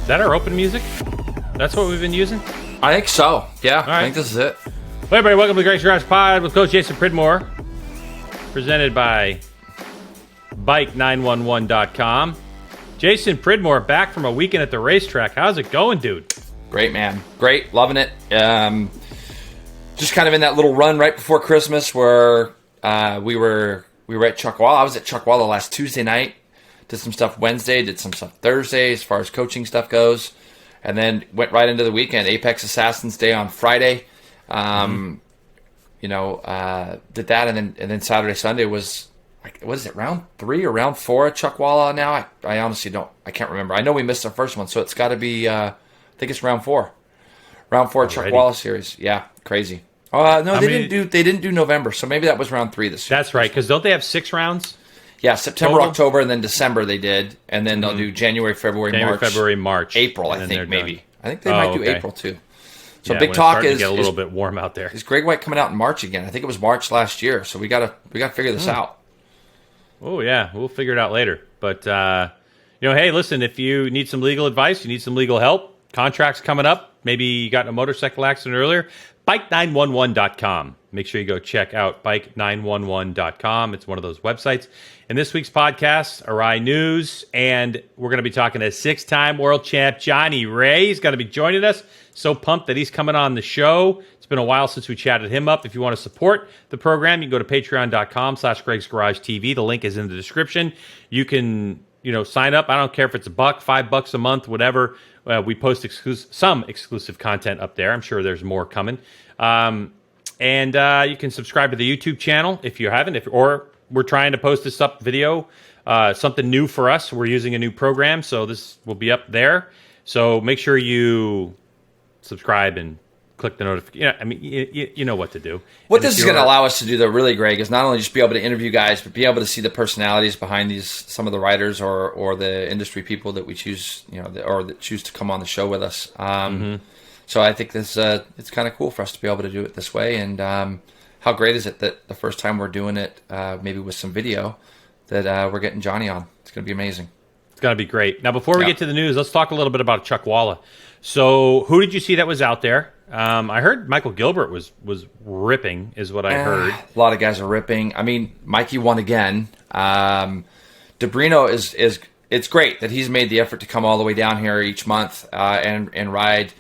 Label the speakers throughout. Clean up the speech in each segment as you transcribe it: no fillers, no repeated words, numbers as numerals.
Speaker 1: that our open music? That's what we've been using?
Speaker 2: I think so. Yeah,
Speaker 1: right.
Speaker 2: I think this is it.
Speaker 1: Well, everybody, welcome to the Greg's Garage Pod with Coach Jason Pridmore, presented by Bike911.com. Jason Pridmore back from a weekend at the racetrack. How's it going, dude?
Speaker 2: Great, man. Great. Loving it. Just kind of in that little run right before Christmas where we were at Chuckwalla. I was at Chuckwalla last Tuesday night. Did some stuff Wednesday, did some stuff Thursday as far as coaching stuff goes. And then went right into the weekend. Apex Assassins Day on Friday. Did that, and then Saturday, Sunday was, like, what is it, round 3 or round 4 at Chuckwalla now? I honestly I can't remember. I know we missed the first one, so it's got to be, I think it's round 4. Round 4 Chuckwalla series. Yeah, crazy. No, they didn't do November, so maybe that was round 3 this year.
Speaker 1: That's right, because don't they have 6 rounds?
Speaker 2: Yeah, September, total? October, and then December they did, and then they'll do January, February, March, April. I think maybe. Done. I think they might do April too. So big talk is
Speaker 1: get a little bit warm out there.
Speaker 2: Is Greg White coming out in March again? I think it was March last year, so we gotta figure this out.
Speaker 1: Oh yeah, we'll figure it out later. But hey, listen, if you need some legal advice, you need some legal help, contracts coming up, maybe you got in a motorcycle accident earlier, Bike911.com. Make sure you go check out Bike911.com. It's one of those websites. In this week's podcast, ARAI News, and we're going to be talking to 6-time world champ Jonny Rea. He's going to be joining us. So pumped that he's coming on the show. It's been a while since we chatted him up. If you want to support the program, you can go to patreon.com/GregsGarageTV. The link is in the description. You can, sign up. I don't care if it's $1, $5 a month, whatever. We post some exclusive content up there. I'm sure there's more coming. And you can subscribe to the YouTube channel if you haven't. Or we're trying to post this up video, something new for us. We're using a new program, so this will be up there. So make sure you subscribe and click the notification. You know what to do.
Speaker 2: What this is going to allow us to do, though, really, Greg, is not only just be able to interview guys, but be able to see the personalities behind some of the writers or the industry people that we choose, or that choose to come on the show with us. So I think this it's kind of cool for us to be able to do it this way. And how great is it that the first time we're doing it, maybe with some video, that we're getting Jonny on. It's going to be amazing.
Speaker 1: It's going to be great. Now, before we get to the news, let's talk a little bit about Chuckwalla. So who did you see that was out there? I heard Michael Gilbert was ripping, is what I heard.
Speaker 2: A lot of guys are ripping. I mean, Mikey won again. Debrino is it's great that he's made the effort to come all the way down here each month and ride.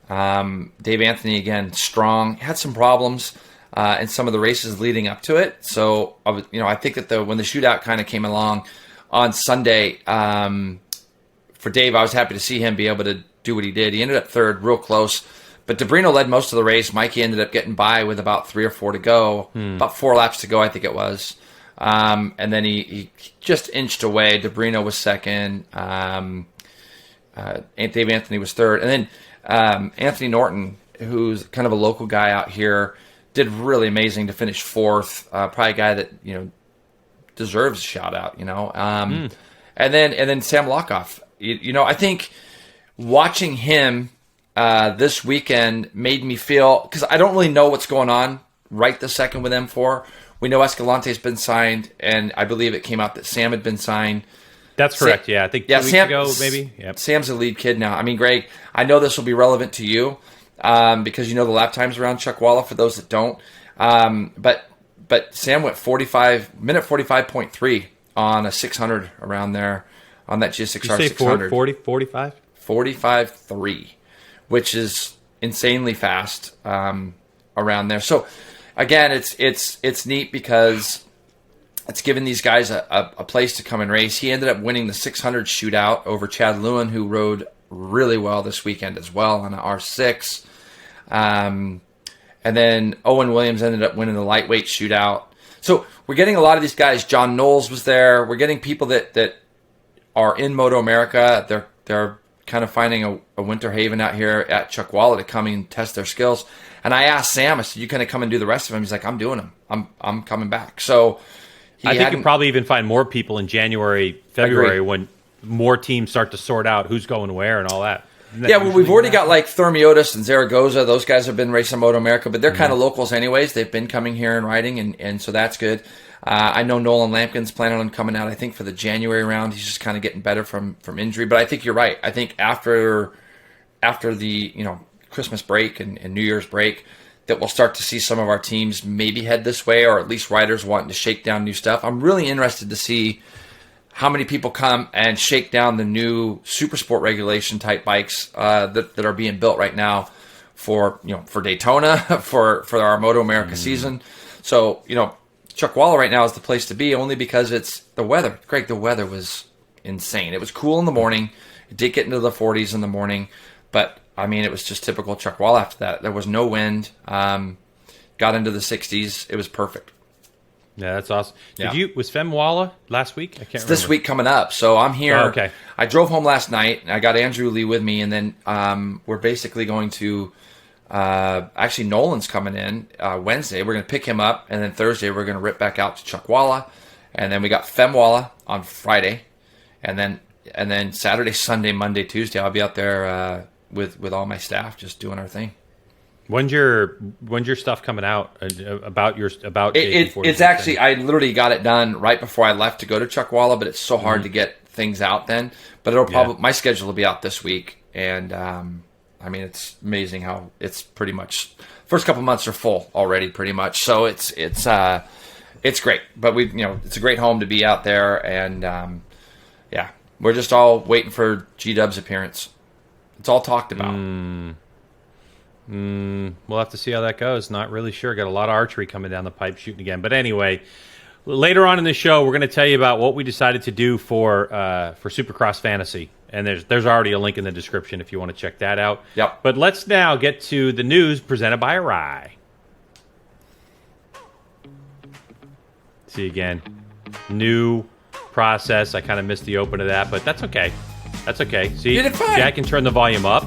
Speaker 2: Dave Anthony, again, strong. Had some problems in some of the races leading up to it. So, I think that when the shootout kind of came along on Sunday, for Dave, I was happy to see him be able to do what he did. He ended up third, real close. But Debrino led most of the race. Mikey ended up getting by with about 3 or 4 to go, about 4 laps to go, I think it was. And then he just inched away. Debrino was second. Dave Anthony was third. And then Anthony Norton, who's kind of a local guy out here, did really amazing to finish 4th. Probably a guy that deserves a shout out. And then Sam Lockoff. I think watching him this weekend made me feel, because I don't really know what's going on right this second with M4. We know Escalante's been signed, and I believe it came out that Sam had been signed.
Speaker 1: That's correct, I think 2 weeks ago, maybe. Yep.
Speaker 2: Sam's the lead kid now. I mean, Greg, I know this will be relevant to you because you know the lap times around Chuckwalla, for those that don't. But Sam went 45.3 on a 600 around there on that GSXR 600.
Speaker 1: 45?
Speaker 2: 45.3, which is insanely fast around there. So, again, it's neat because it's given these guys a place to come and race. He ended up winning the 600 shootout over Chad Lewin, who rode really well this weekend as well on an R6. And then Owen Williams ended up winning the lightweight shootout. So we're getting a lot of these guys. John Knowles was there. We're getting people that are in Moto America. They're kind of finding a winter haven out here at Chuckwalla to come and test their skills. And I asked Sam, I said, "You going to come and do the rest of them?" He's like, "I'm doing them. I'm coming back." So
Speaker 1: I think you'll probably even find more people in January, February when more teams start to sort out who's going where and all that.
Speaker 2: Yeah, well, we've already got like Thermiotis and Zaragoza. Those guys have been racing Moto America, but they're kind of locals anyways. They've been coming here and riding, and so that's good. I know Nolan Lampkin's planning on coming out, I think, for the January round. He's just kind of getting better from injury. But I think you're right. I think after the Christmas break and New Year's break, that we'll start to see some of our teams maybe head this way, or at least riders wanting to shake down new stuff. I'm really interested to see how many people come and shake down the new super sport regulation type bikes that are being built right now for Daytona, for our Moto America season. So, Chuckwalla right now is the place to be, only because it's the weather. Greg, the weather was insane. It was cool in the morning. It did get into the 40s in the morning, but I mean, it was just typical Chuckwalla after that. There was no wind. Got into the 60s. It was perfect.
Speaker 1: Yeah, that's awesome. Was Femwalla last week? I can't remember.
Speaker 2: This week coming up. So I'm here.
Speaker 1: Oh, okay.
Speaker 2: I drove home last night, and I got Andrew Lee with me, and then we're basically going to actually Nolan's coming in Wednesday. We're going to pick him up, and then Thursday we're going to rip back out to Chuckwalla, and then we got Femwalla on Friday, and then Saturday, Sunday, Monday, Tuesday I'll be out there with all my staff just doing our thing. When's your
Speaker 1: stuff coming out about
Speaker 2: it's actually, I literally got it done right before I left to go to Chuckwalla, but it's so hard to get things out then. But it'll probably my schedule will be out this week, and I mean, it's amazing how it's pretty much first couple months are full already, pretty much. So it's great. But it's a great home to be out there, and we're just all waiting for G-Dub's appearance. It's all talked about.
Speaker 1: We'll have to see how that goes. Not really sure. Got a lot of archery coming down the pipe, shooting again. But anyway, later on in the show, we're going to tell you about what we decided to do for Supercross Fantasy. And there's already a link in the description if you want to check that out.
Speaker 2: Yep.
Speaker 1: But let's now get to the news presented by ARAI. See again. New process. I kind of missed the open of that, but that's okay. That's okay. See,
Speaker 2: you did fine.
Speaker 1: Jack can turn the volume up.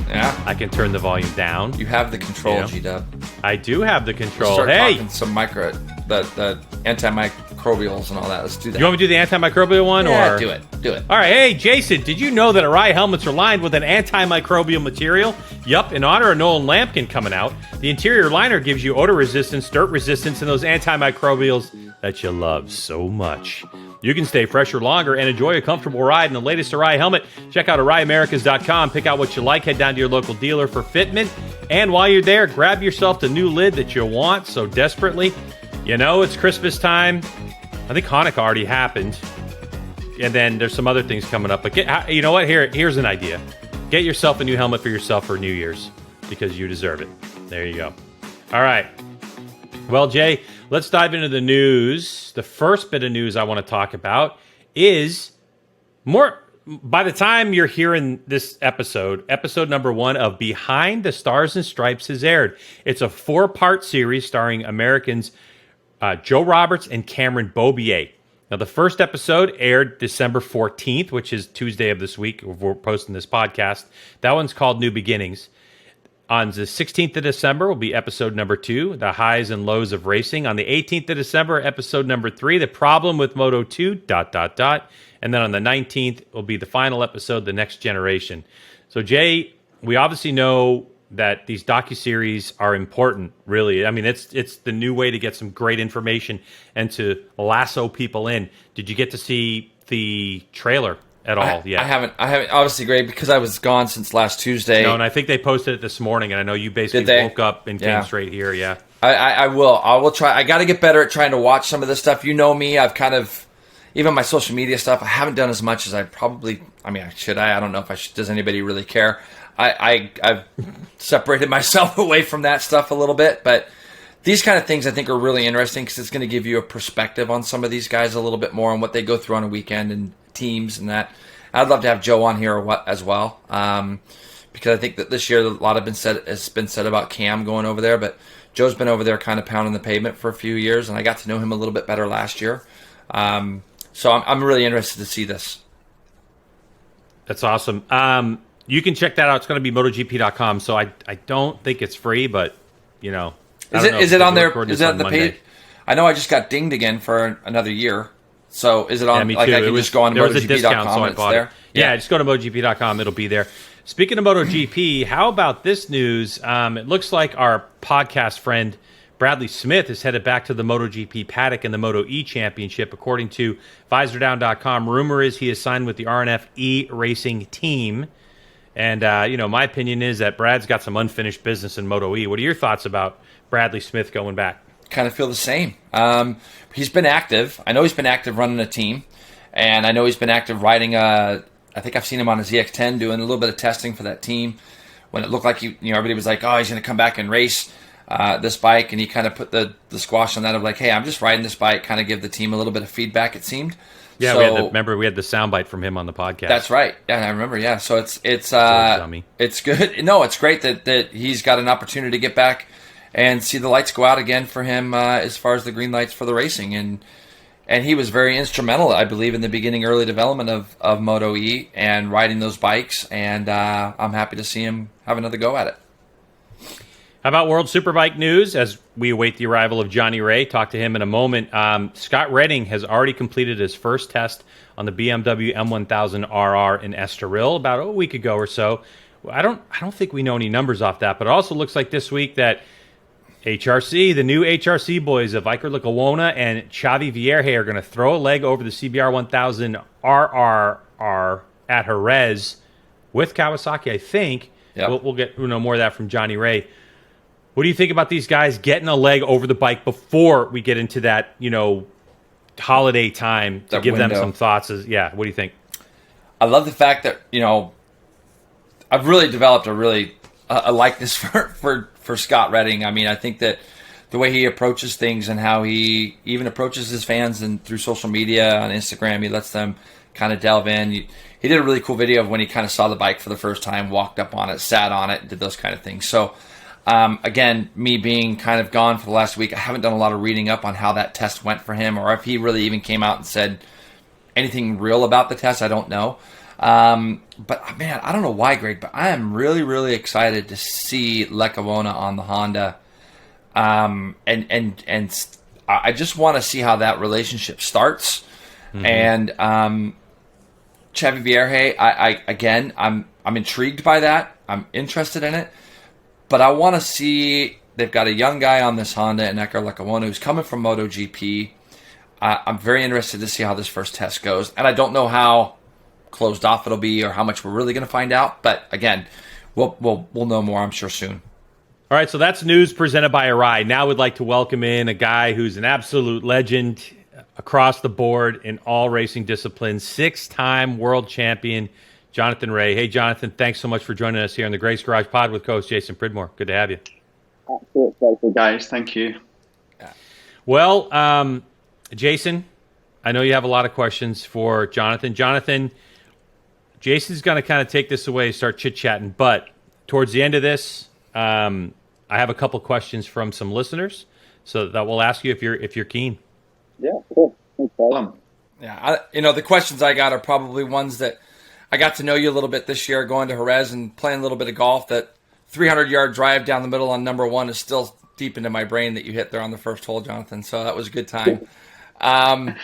Speaker 2: Yeah.
Speaker 1: I can turn the volume down.
Speaker 2: You have the control, G-Dub.
Speaker 1: I do have the control.
Speaker 2: Start talking some the antimicrobials and all that. Let's do that.
Speaker 1: You want me to do the antimicrobial one?
Speaker 2: Yeah,
Speaker 1: or?
Speaker 2: do it.
Speaker 1: All right. Hey, Jason, did you know that ARAI helmets are lined with an antimicrobial material? Yup, in honor of Nolan Lampkin coming out, the interior liner gives you odor resistance, dirt resistance, and those antimicrobials that you love so much. You can stay fresher longer and enjoy a comfortable ride in the latest ARAI helmet. Check out ARAIAmericas.com. Pick out what you like. Head down to your local dealer for fitment. And while you're there, grab yourself the new lid that you want so desperately. It's Christmas time. I think Hanukkah already happened. And then there's some other things coming up. But you know what? Here's an idea. Get yourself a new helmet for yourself for New Year's because you deserve it. There you go. All right. Well, Jay, let's dive into the news. The first bit of news I want to talk about is by the time you're hearing this episode number 1 of Behind the Stars and Stripes has aired. It's a 4-part series starring Americans Joe Roberts and Cameron Beaubier. Now, the first episode aired December 14th, which is Tuesday of this week. We're posting this podcast. That one's called New Beginnings. On the 16th of December will be episode number 2, The Highs and Lows of Racing. On the 18th of December, episode number 3, The Problem with Moto 2, ... And then on the 19th will be the final episode, The Next Generation. So, Jay, we obviously know that these docuseries are important, really. I mean, it's the new way to get some great information and to lasso people in. Did you get to see the trailer at all yet?
Speaker 2: I haven't, obviously, Greg, because I was gone since last Tuesday.
Speaker 1: No, and I think they posted it this morning, and I know you basically woke up and came straight here, yeah.
Speaker 2: I will try. I got to get better at trying to watch some of this stuff. You know me, I've kind of, even my social media stuff, I haven't done as much as I probably, should I? I don't know if I should. Does anybody really care? I've separated myself away from that stuff a little bit, but these kind of things I think are really interesting because it's going to give you a perspective on some of these guys a little bit more on what they go through on a weekend and teams and that. I'd love to have Joe on here as well because I think that this year a lot has been said about Cam going over there, but Joe's been over there kind of pounding the pavement for a few years, and I got to know him a little bit better last year. So I'm really interested to see this.
Speaker 1: That's awesome. You can check that out. It's going to be MotoGP.com. So I don't think it's free, but
Speaker 2: is it on there? Is it on the page? I know I just got dinged again for another year. So is it on?
Speaker 1: Yeah, me too.
Speaker 2: I can just go on
Speaker 1: there was a discount,
Speaker 2: MotoGP.com
Speaker 1: so I
Speaker 2: and it's
Speaker 1: bought
Speaker 2: there.
Speaker 1: it. Yeah, just go to MotoGP.com. It'll be there. Speaking of MotoGP, how about this news? It looks like our podcast friend Bradley Smith is headed back to the MotoGP paddock in the Moto E Championship. According to VisorDown.com, rumor is he is signed with the RNF E Racing team. And, my opinion is that Brad's got some unfinished business in Moto E. What are your thoughts about Bradley Smith going back?
Speaker 2: Kind of feel the same. He's been active. I know he's been active running a team, and I know he's been active riding I think I've seen him on a ZX10 doing a little bit of testing for that team. When it looked like everybody was like, oh, he's going to come back and race this bike, and he kind of put the squash on that of like, hey, I'm just riding this bike, kind of give the team a little bit of feedback. It seemed.
Speaker 1: Yeah,
Speaker 2: so,
Speaker 1: we had the soundbite from him on the podcast.
Speaker 2: That's right. Yeah, I remember. Yeah, so it's good. No, it's great that he's got an opportunity to get back and see the lights go out again for him as far as the green lights for the racing. And he was very instrumental, I believe, in the beginning, early development of Moto E and riding those bikes. And I'm happy to see him have another go at it.
Speaker 1: How about World Superbike news as we await the arrival of Johnny Rea? Talk to him in a moment. Scott Redding has already completed his first test on the BMW M1000RR in Estoril about a week ago or so. I don't think we know any numbers off that, but it also looks like this week that HRC, the new HRC boys of Iker Lecuona and Xavi Vierge are going to throw a leg over the CBR 1000 RRR at Jerez with Kawasaki, I think.
Speaker 2: Yep.
Speaker 1: We'll get more of that from Johnny Rea. What do you think about these guys getting a leg over the bike before we get into that, holiday time to give them some thoughts? What do you think?
Speaker 2: I love the fact that, I've really developed a likeness for Scott Redding. I mean, I think that the way he approaches things and how he even approaches his fans and through social media on Instagram, he lets them kind of delve in. He did a really cool video of when he kind of saw the bike for the first time, walked up on it, sat on it, did those kind of things. So, again, me being kind of gone for the last week, I haven't done a lot of reading up on how that test went for him or if he really even came out and said anything real about the test. I don't know. But man, I don't know why, Greg, but I am really, really excited to see Lecuona on the Honda. And I just want to see how that relationship starts. Mm-hmm. And, Xavi Vierge, I'm intrigued by that. I'm interested in it, but I want to see, they've got a young guy on this Honda and Iker Lecuona who's coming from MotoGP. I'm very interested to see how this first test goes. And I don't know how closed off it'll be or how much we're really going to find out. But again, we'll know more, I'm sure, soon.
Speaker 1: All right, so that's news presented by ARAI. Now we'd like to welcome in a guy who's an absolute legend across the board in all racing disciplines, 6-time world champion, Jonathan Rea. Hey, Jonathan, thanks so much for joining us here on the Greg's Garage Pod with co-host Jason Pridmore. Good to have you.
Speaker 3: Absolute pleasure, guys. Thank you.
Speaker 1: Well, Jason, I know you have a lot of questions for Jonathan. Jonathan, Jason's going to kind of take this away, start chit-chatting, but towards the end of this, I have a couple questions from some listeners, so that we'll ask you if you're keen.
Speaker 3: Yeah, cool. No problem.
Speaker 2: Yeah, the questions I got are probably ones that I got to know you a little bit this year, going to Jerez and playing a little bit of golf. That 300-yard drive down the middle on number one is still deep into my brain that you hit there on the first hole, Jonathan. So that was a good time. I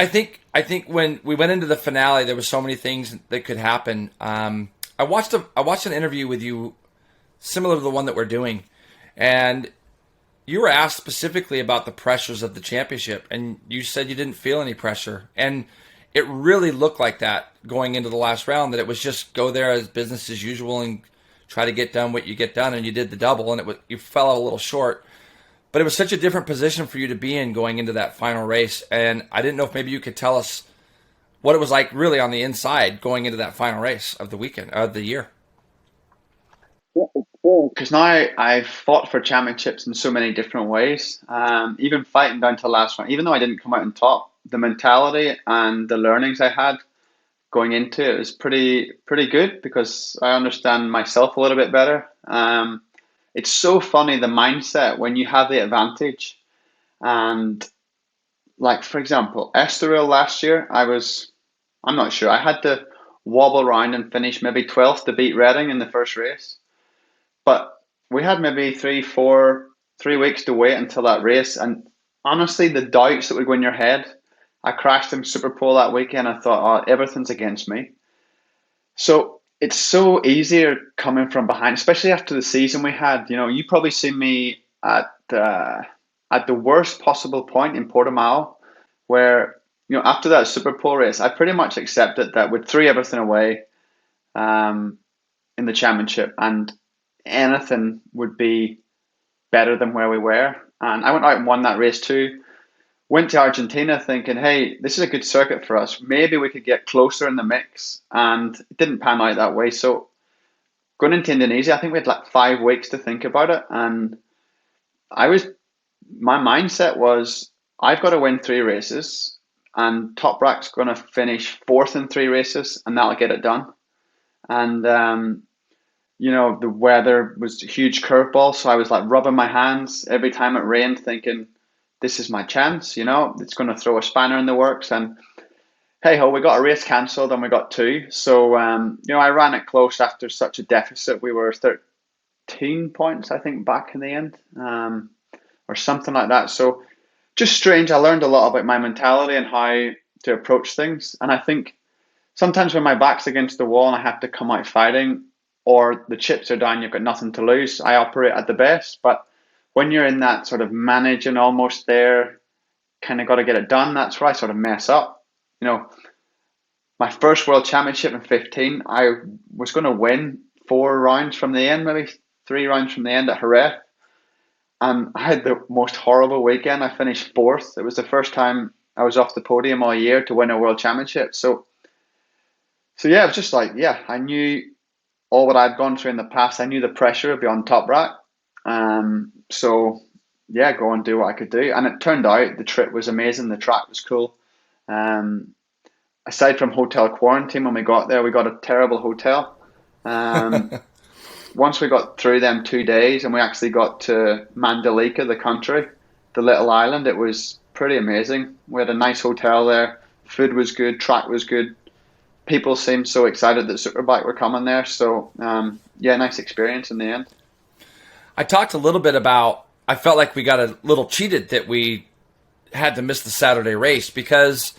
Speaker 2: think when we went into the finale, there were so many things that could happen. I watched an interview with you similar to the one that we're doing, and you were asked specifically about the pressures of the championship, and you said you didn't feel any pressure. And it really looked like that going into the last round, that it was just go there as business as usual and try to get done what you get done, and you did the double, and you fell out a little short. But it was such a different position for you to be in going into that final race, and I didn't know if maybe you could tell us what it was like really on the inside going into that final race of the weekend, of the year.
Speaker 3: Yeah, it's cool, because now I've fought for championships in so many different ways. Even fighting down to the last round, even though I didn't come out on top, the mentality and the learnings I had going into it was pretty good, because I understand myself a little bit better. It's so funny, the mindset when you have the advantage. And like, for example, Estoril last year, I'm not sure, I had to wobble around and finish maybe 12th to beat Redding in the first race. But we had maybe 3 weeks to wait until that race. And honestly, the doubts that would go in your head, I crashed in Superpole that weekend. I thought, oh, everything's against me. So it's so easier coming from behind, especially after the season we had. You know, you probably seen me at the worst possible point in Portimao, where, you know, after that Super Pole race, I pretty much accepted that we'd throw everything away in the championship, and anything would be better than where we were. And I went out and won that race too. Went to Argentina thinking, hey, this is a good circuit for us. Maybe we could get closer in the mix, and it didn't pan out that way. So going into Indonesia, I think we had like 5 weeks to think about it, and my mindset was, I've got to win 3 races, and Toprak's going to finish fourth in 3 races, and that'll get it done. And you know, the weather was a huge curveball, so I was like rubbing my hands every time it rained, thinking, this is my chance. You know, it's going to throw a spanner in the works. And hey ho, we got a race cancelled and we got 2. So you know, I ran it close after such a deficit. We were 13 points, I think, back in the end, or something like that. So just strange. I learned a lot about my mentality and how to approach things. And I think sometimes when my back's against the wall and I have to come out fighting, or the chips are down, you've got nothing to lose, I operate at the best. But when you're in that sort of managing almost there, kind of got to get it done, that's where I sort of mess up. You know, my first World Championship in 15, I was going to win 4 rounds from the end, maybe 3 rounds from the end at Jerez. And I had the most horrible weekend. I finished 4th. It was the first time I was off the podium all year to win a World Championship. So yeah, it was just like, yeah, I knew all what I'd gone through in the past. I knew the pressure would be on Toprak. So yeah, go and do what I could do. And it turned out the trip was amazing. The track was cool. Aside from hotel quarantine, when we got there, we got a terrible hotel. Once we got through them 2 days and we actually got to Mandalika, the country, the little island, it was pretty amazing. We had a nice hotel there. Food was good. Track was good. People seemed so excited that Superbike were coming there. So, yeah, nice experience in the end.
Speaker 2: I talked a little bit about, I felt like we got a little cheated that we had to miss the Saturday race, because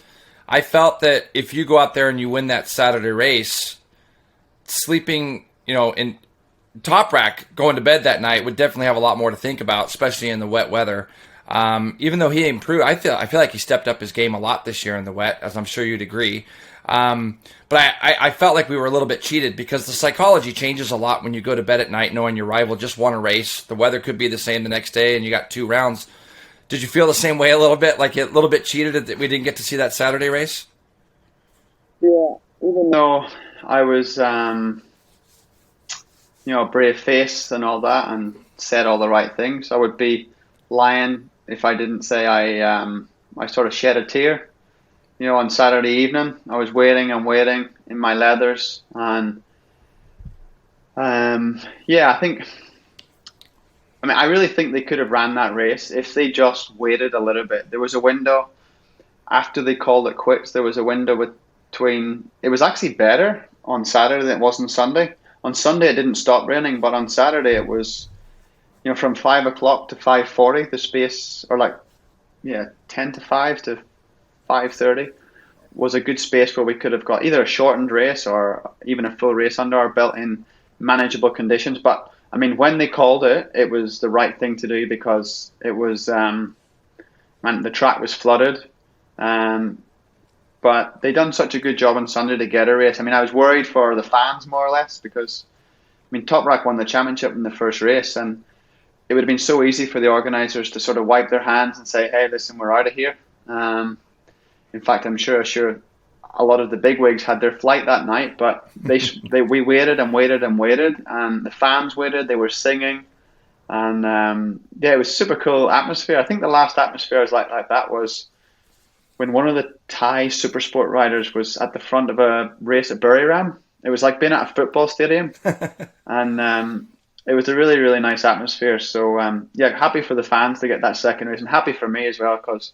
Speaker 2: I felt that if you go out there and you win that Saturday race, sleeping, you know, in Toprak, going to bed that night would definitely have a lot more to think about, especially in the wet weather. Even though he improved, I feel like he stepped up his game a lot this year in the wet, as I'm sure you'd agree. But I felt like we were a little bit cheated, because the psychology changes a lot when you go to bed at night knowing your rival just won a race. The weather could be the same the next day and you got 2 rounds. Did you feel the same way a little bit, like a little bit cheated that we didn't get to see that Saturday race?
Speaker 3: Yeah, even though I was, you know, brave face and all that and said all the right things, I would be lying if I didn't say I sort of shed a tear. You know, on Saturday evening, I was waiting and waiting in my leathers, and yeah, I really think they could have ran that race if they just waited a little bit. There was a window after they called it quits. There was a window between. It was actually better on Saturday than it was on Sunday. On Sunday it didn't stop raining, but on Saturday it was, you know, from 5 o'clock to 5:40, the space, or like, yeah, 10 to 5 to 5:30 was a good space where we could have got either a shortened race or even a full race under our belt in manageable conditions. But I mean, when they called it, it was the right thing to do, because it was, man, the track was flooded. But they done such a good job on Sunday to get a race. I mean, I was worried for the fans more or less, because I mean, Toprak won the championship in the first race, and it would have been so easy for the organisers to sort of wipe their hands and say, "Hey, listen, we're out of here." In fact, I'm sure a lot of the bigwigs had their flight that night, but we waited and waited and waited, and the fans waited. They were singing, and yeah, it was super cool atmosphere. I think the last atmosphere I was like that was when one of the Thai supersport riders was at the front of a race at Buriram. It was like being at a football stadium, and it was a really, really nice atmosphere. So yeah, happy for the fans to get that second race, and happy for me as well, because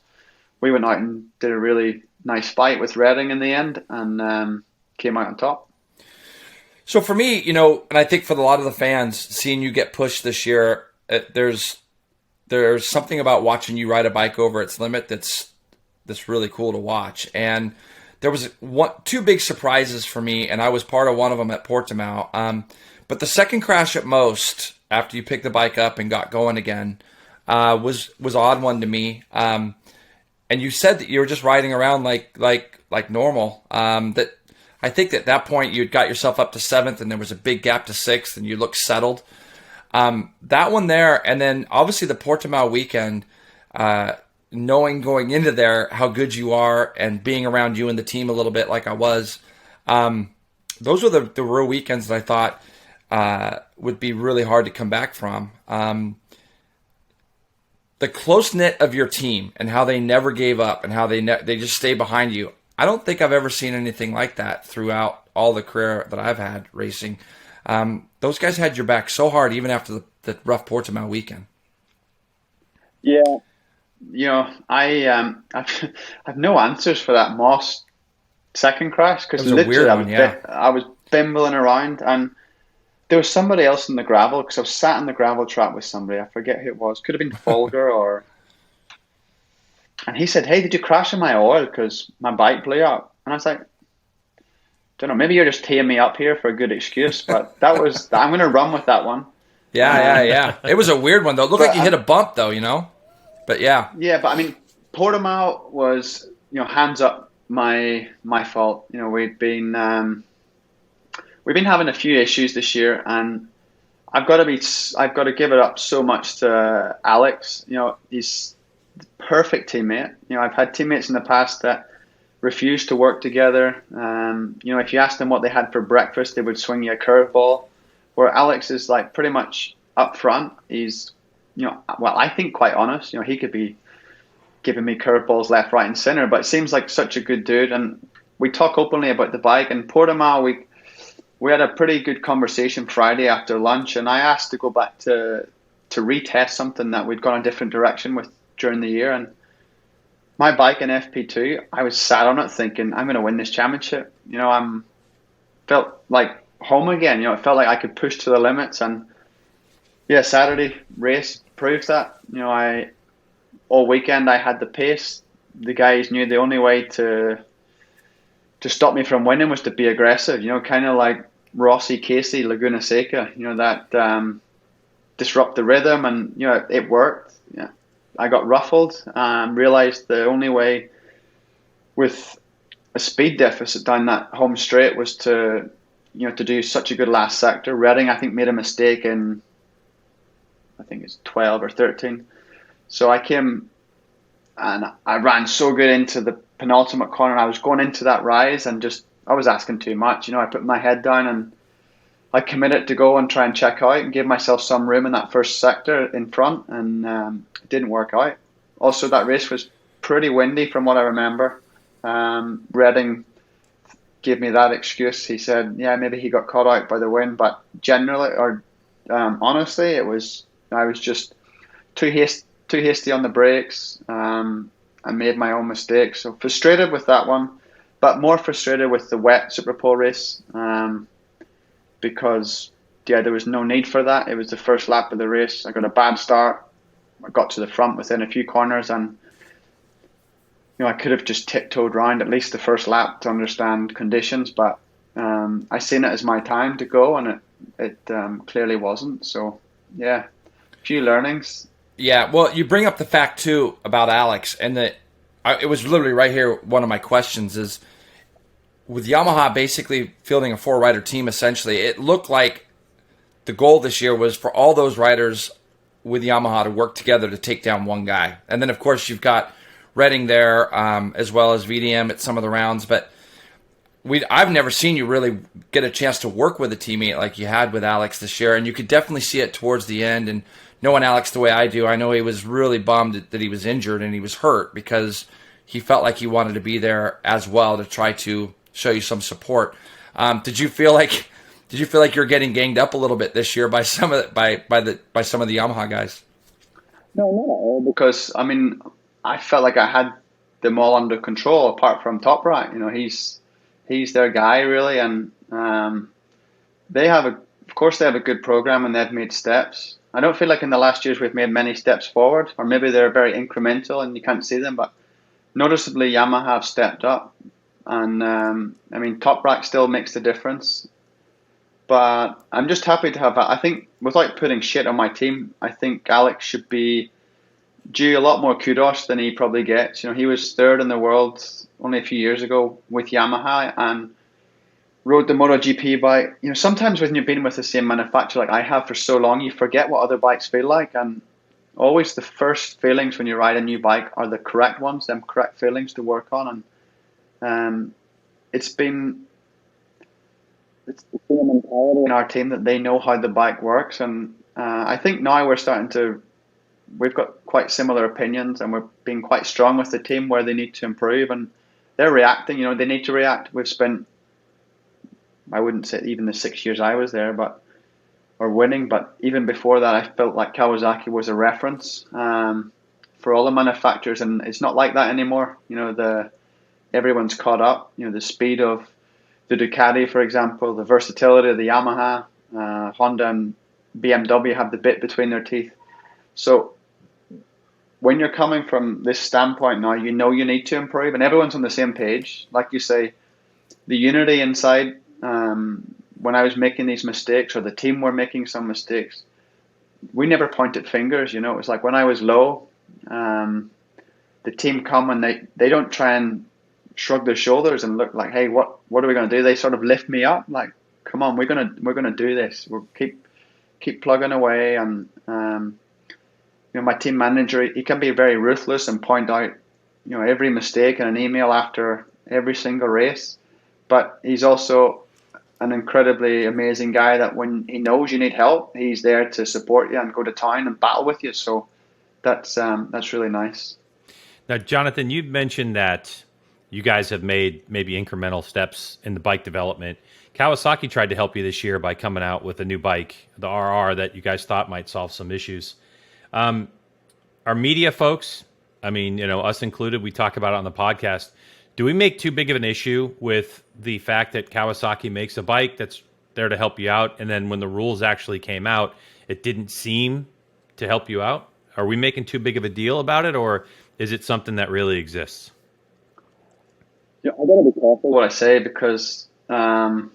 Speaker 3: we went out and did a really nice fight with Reading in the end, and came out on top.
Speaker 2: So for me, you know, and I think for a lot of the fans, seeing you get pushed this year, there's something about watching you ride a bike over its limit that's really cool to watch. And there was two big surprises for me, and I was part of one of them at Portimao. But the second crash at most, after you picked the bike up and got going again, was an odd one to me. And you said that you were just riding around like normal. That I think at that point you'd got yourself up to 7th, and there was a big gap to 6th, and you looked settled. That one there, and then obviously the Portimao weekend, knowing going into there how good you are and being around you and the team a little bit like I was, those were the real weekends that I thought would be really hard to come back from. The close-knit of your team and how they never gave up and how they just stay behind you. I don't think I've ever seen anything like that throughout all the career that I've had racing. Those guys had your back so hard even after the rough Portimao weekend.
Speaker 3: Yeah. I've no answers for that Moss second crash, because literally I was bimbling around, and there was somebody else in the gravel, because I was sat in the gravel track with somebody. I forget who it was. Could have been Folger and he said, "Hey, did you crash in my oil? Because my bike blew up." And I was like, "Don't know. Maybe you're just teeing me up here for a good excuse." But I'm going to run with that one.
Speaker 2: Yeah. It was a weird one though. It looked like you hit a bump though, But yeah.
Speaker 3: Yeah, but I mean, Portimao was, hands up, my fault. We've been having a few issues this year, and I've got to give it up so much to Alex. He's the perfect teammate. I've had teammates in the past that refused to work together. If you asked them what they had for breakfast, they would swing you a curveball. Where Alex is like pretty much up front. He's I think quite honest. He could be giving me curveballs left, right, and center, but it seems like such a good dude. And we talk openly about the bike. And Portimao, we had a pretty good conversation Friday after lunch, and I asked to go back to retest something that we'd gone a different direction with during the year. And my bike in FP2, I was sat on it thinking, I'm going to win this championship. Felt like home again. It felt like I could push to the limits. And yeah, Saturday race proved that. All weekend I had the pace. The guys knew the only way to stop me from winning was to be aggressive. Kind of like Rossi, Casey, Laguna Seca. That disrupt the rhythm, and it worked. Yeah, I got ruffled. Realized the only way with a speed deficit down that home straight was to do such a good last sector. Redding, I think, made a mistake in, I think it's 12 or 13. So I came and I ran so good into the penultimate corner. I was going into that rise and I was asking too much. I put my head down and I committed to go and try and check out and give myself some room in that first sector in front, and it didn't work out. Also, that race was pretty windy from what I remember. Redding gave me that excuse. He said, yeah, maybe he got caught out by the wind, but generally, honestly, I was just too hasty on the brakes. I made my own mistakes. So frustrated with that one, but more frustrated with the wet Super Pole race, because there was no need for that. It was the first lap of the race. I got a bad start. I got to the front within a few corners, and I could have just tiptoed around at least the first lap to understand conditions, but I seen it as my time to go, and it clearly wasn't. So yeah, a few learnings.
Speaker 2: Yeah, well, you bring up the fact too about Alex, and that it was literally right here. One of my questions is, with Yamaha basically fielding a 4-rider team, essentially, it looked like the goal this year was for all those riders with Yamaha to work together to take down one guy. And then, of course, you've got Redding there, as well as VDM at some of the rounds. But I've never seen you really get a chance to work with a teammate like you had with Alex this year, and you could definitely see it towards the end. And knowing Alex the way I do, I know he was really bummed that he was injured and he was hurt, because he felt like he wanted to be there as well to try to show you some support. Did you feel like you're getting ganged up a little bit this year by some of the Yamaha guys?
Speaker 3: No, not at all, because I felt like I had them all under control apart from Top Rack. He's their guy really, and they have a good program and they've made steps. I don't feel like in the last years we've made many steps forward, or maybe they're very incremental and you can't see them, but noticeably Yamaha have stepped up. And I mean, top rack still makes the difference. But I'm just happy to have that. I think, without putting shit on my team, I think Alex should be due a lot more kudos than he probably gets. You know, he was third in the world only a few years ago with Yamaha and rode the MotoGP bike. You know, sometimes when you've been with the same manufacturer like I have for so long, you forget what other bikes feel like. And always the first feelings when you ride a new bike are the correct ones, them correct feelings to work on. And it's been a mentality in our team that they know how the bike works. And I think now we've got quite similar opinions, and we're being quite strong with the team where they need to improve, and they're reacting. You know, they need to react. We've spent, I wouldn't say even the 6 years I was there, or winning, but even before that, I felt like Kawasaki was a reference for all the manufacturers, and it's not like that anymore. You know, everyone's caught up. You know, the speed of the Ducati, for example, the versatility of the Yamaha, Honda and BMW have the bit between their teeth. So when you're coming from this standpoint now, you know you need to improve, and everyone's on the same page. Like you say, the unity inside, when I was making these mistakes, or the team were making some mistakes, we never pointed fingers. You know, it was like when I was low, the team come and they don't try and shrug their shoulders and look like, hey, what are we going to do? They sort of lift me up, like, come on, we're gonna do this. We'll keep plugging away. And you know, my team manager, he can be very ruthless and point out, you know, every mistake in an email after every single race. But he's also an incredibly amazing guy that when he knows you need help, he's there to support you and go to town and battle with you. So that's really nice.
Speaker 1: Now, Jonathan, you mentioned that you guys have made maybe incremental steps in the bike development. Kawasaki tried to help you this year by coming out with a new bike, the RR, that you guys thought might solve some issues. Our media folks, I mean, you know, us included, we talk about it on the podcast. Do we make too big of an issue with the fact that Kawasaki makes a bike that's there to help you out, and then when the rules actually came out, it didn't seem to help you out? Are we making too big of a deal about it, or is it something that really exists?
Speaker 3: Yeah, I gotta be careful what I say, because not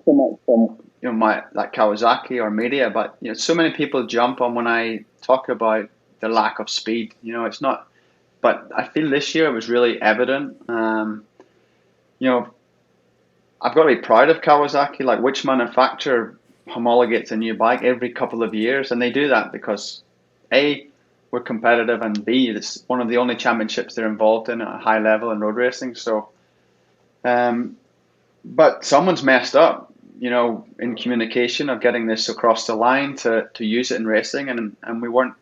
Speaker 3: so much from, you know, my like Kawasaki or media, but you know, so many people jump on when I talk about the lack of speed. You know, it's not. But I feel this year it was really evident. You know, I've got to be proud of Kawasaki. Like, which manufacturer homologates a new bike every couple of years? And they do that because A, we're competitive, and B, it's one of the only championships they're involved in at a high level in road racing. So, but someone's messed up, you know, in communication of getting this across the line to use it in racing, and we weren't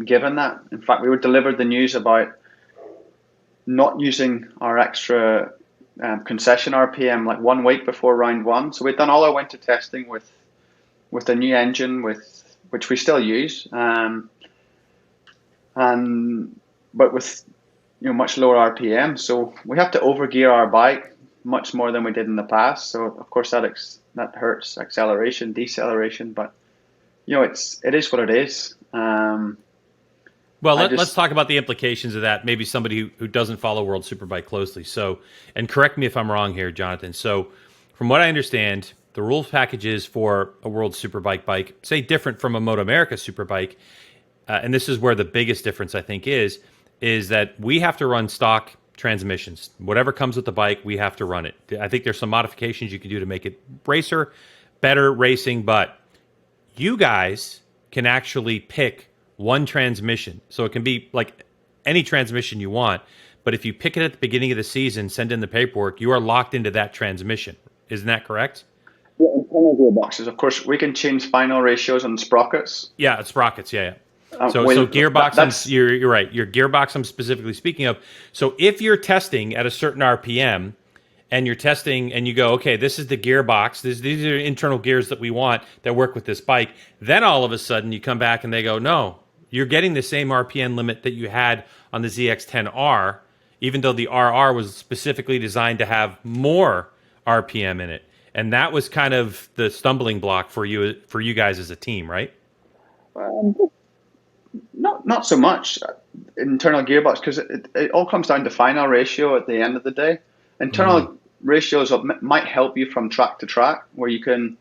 Speaker 3: given that. In fact, we were delivered the news about not using our extra concession RPM like 1 week before round one. So we'd done all our winter testing with a new engine, which we still use, but with, you know, much lower RPM. So we have to overgear our bike much more than we did in the past. So of course that hurts acceleration, deceleration, but you know, it is what it is.
Speaker 1: Well, let's talk about the implications of that. Maybe somebody who doesn't follow World Superbike closely. So, and correct me if I'm wrong here, Jonathan. So, from what I understand, the rules packages for a World Superbike bike, say, different from a Moto America Superbike, and this is where the biggest difference, I think, is that we have to run stock transmissions. Whatever comes with the bike, we have to run it. I think there's some modifications you can do to make it better racing, but you guys can actually pick one transmission. So it can be like any transmission you want, but if you pick it at the beginning of the season, send in the paperwork, you are locked into that transmission. Isn't that correct?
Speaker 3: Yeah, internal gearboxes. Of course, we can change final ratios on sprockets.
Speaker 1: Yeah, it's sprockets. Yeah. So gearbox, you're right. Your gearbox I'm specifically speaking of. So if you're testing at a certain RPM and you're testing and you go, okay, this is the gearbox, these are internal gears that we want that work with this bike, then all of a sudden you come back and they go, no, you're getting the same RPM limit that you had on the ZX-10R, even though the RR was specifically designed to have more RPM in it. And that was kind of the stumbling block for you guys as a team, right?
Speaker 3: Not so much. internal gearbox, because it all comes down to final ratio at the end of the day. Internal ratios might help you from track to track, where you can,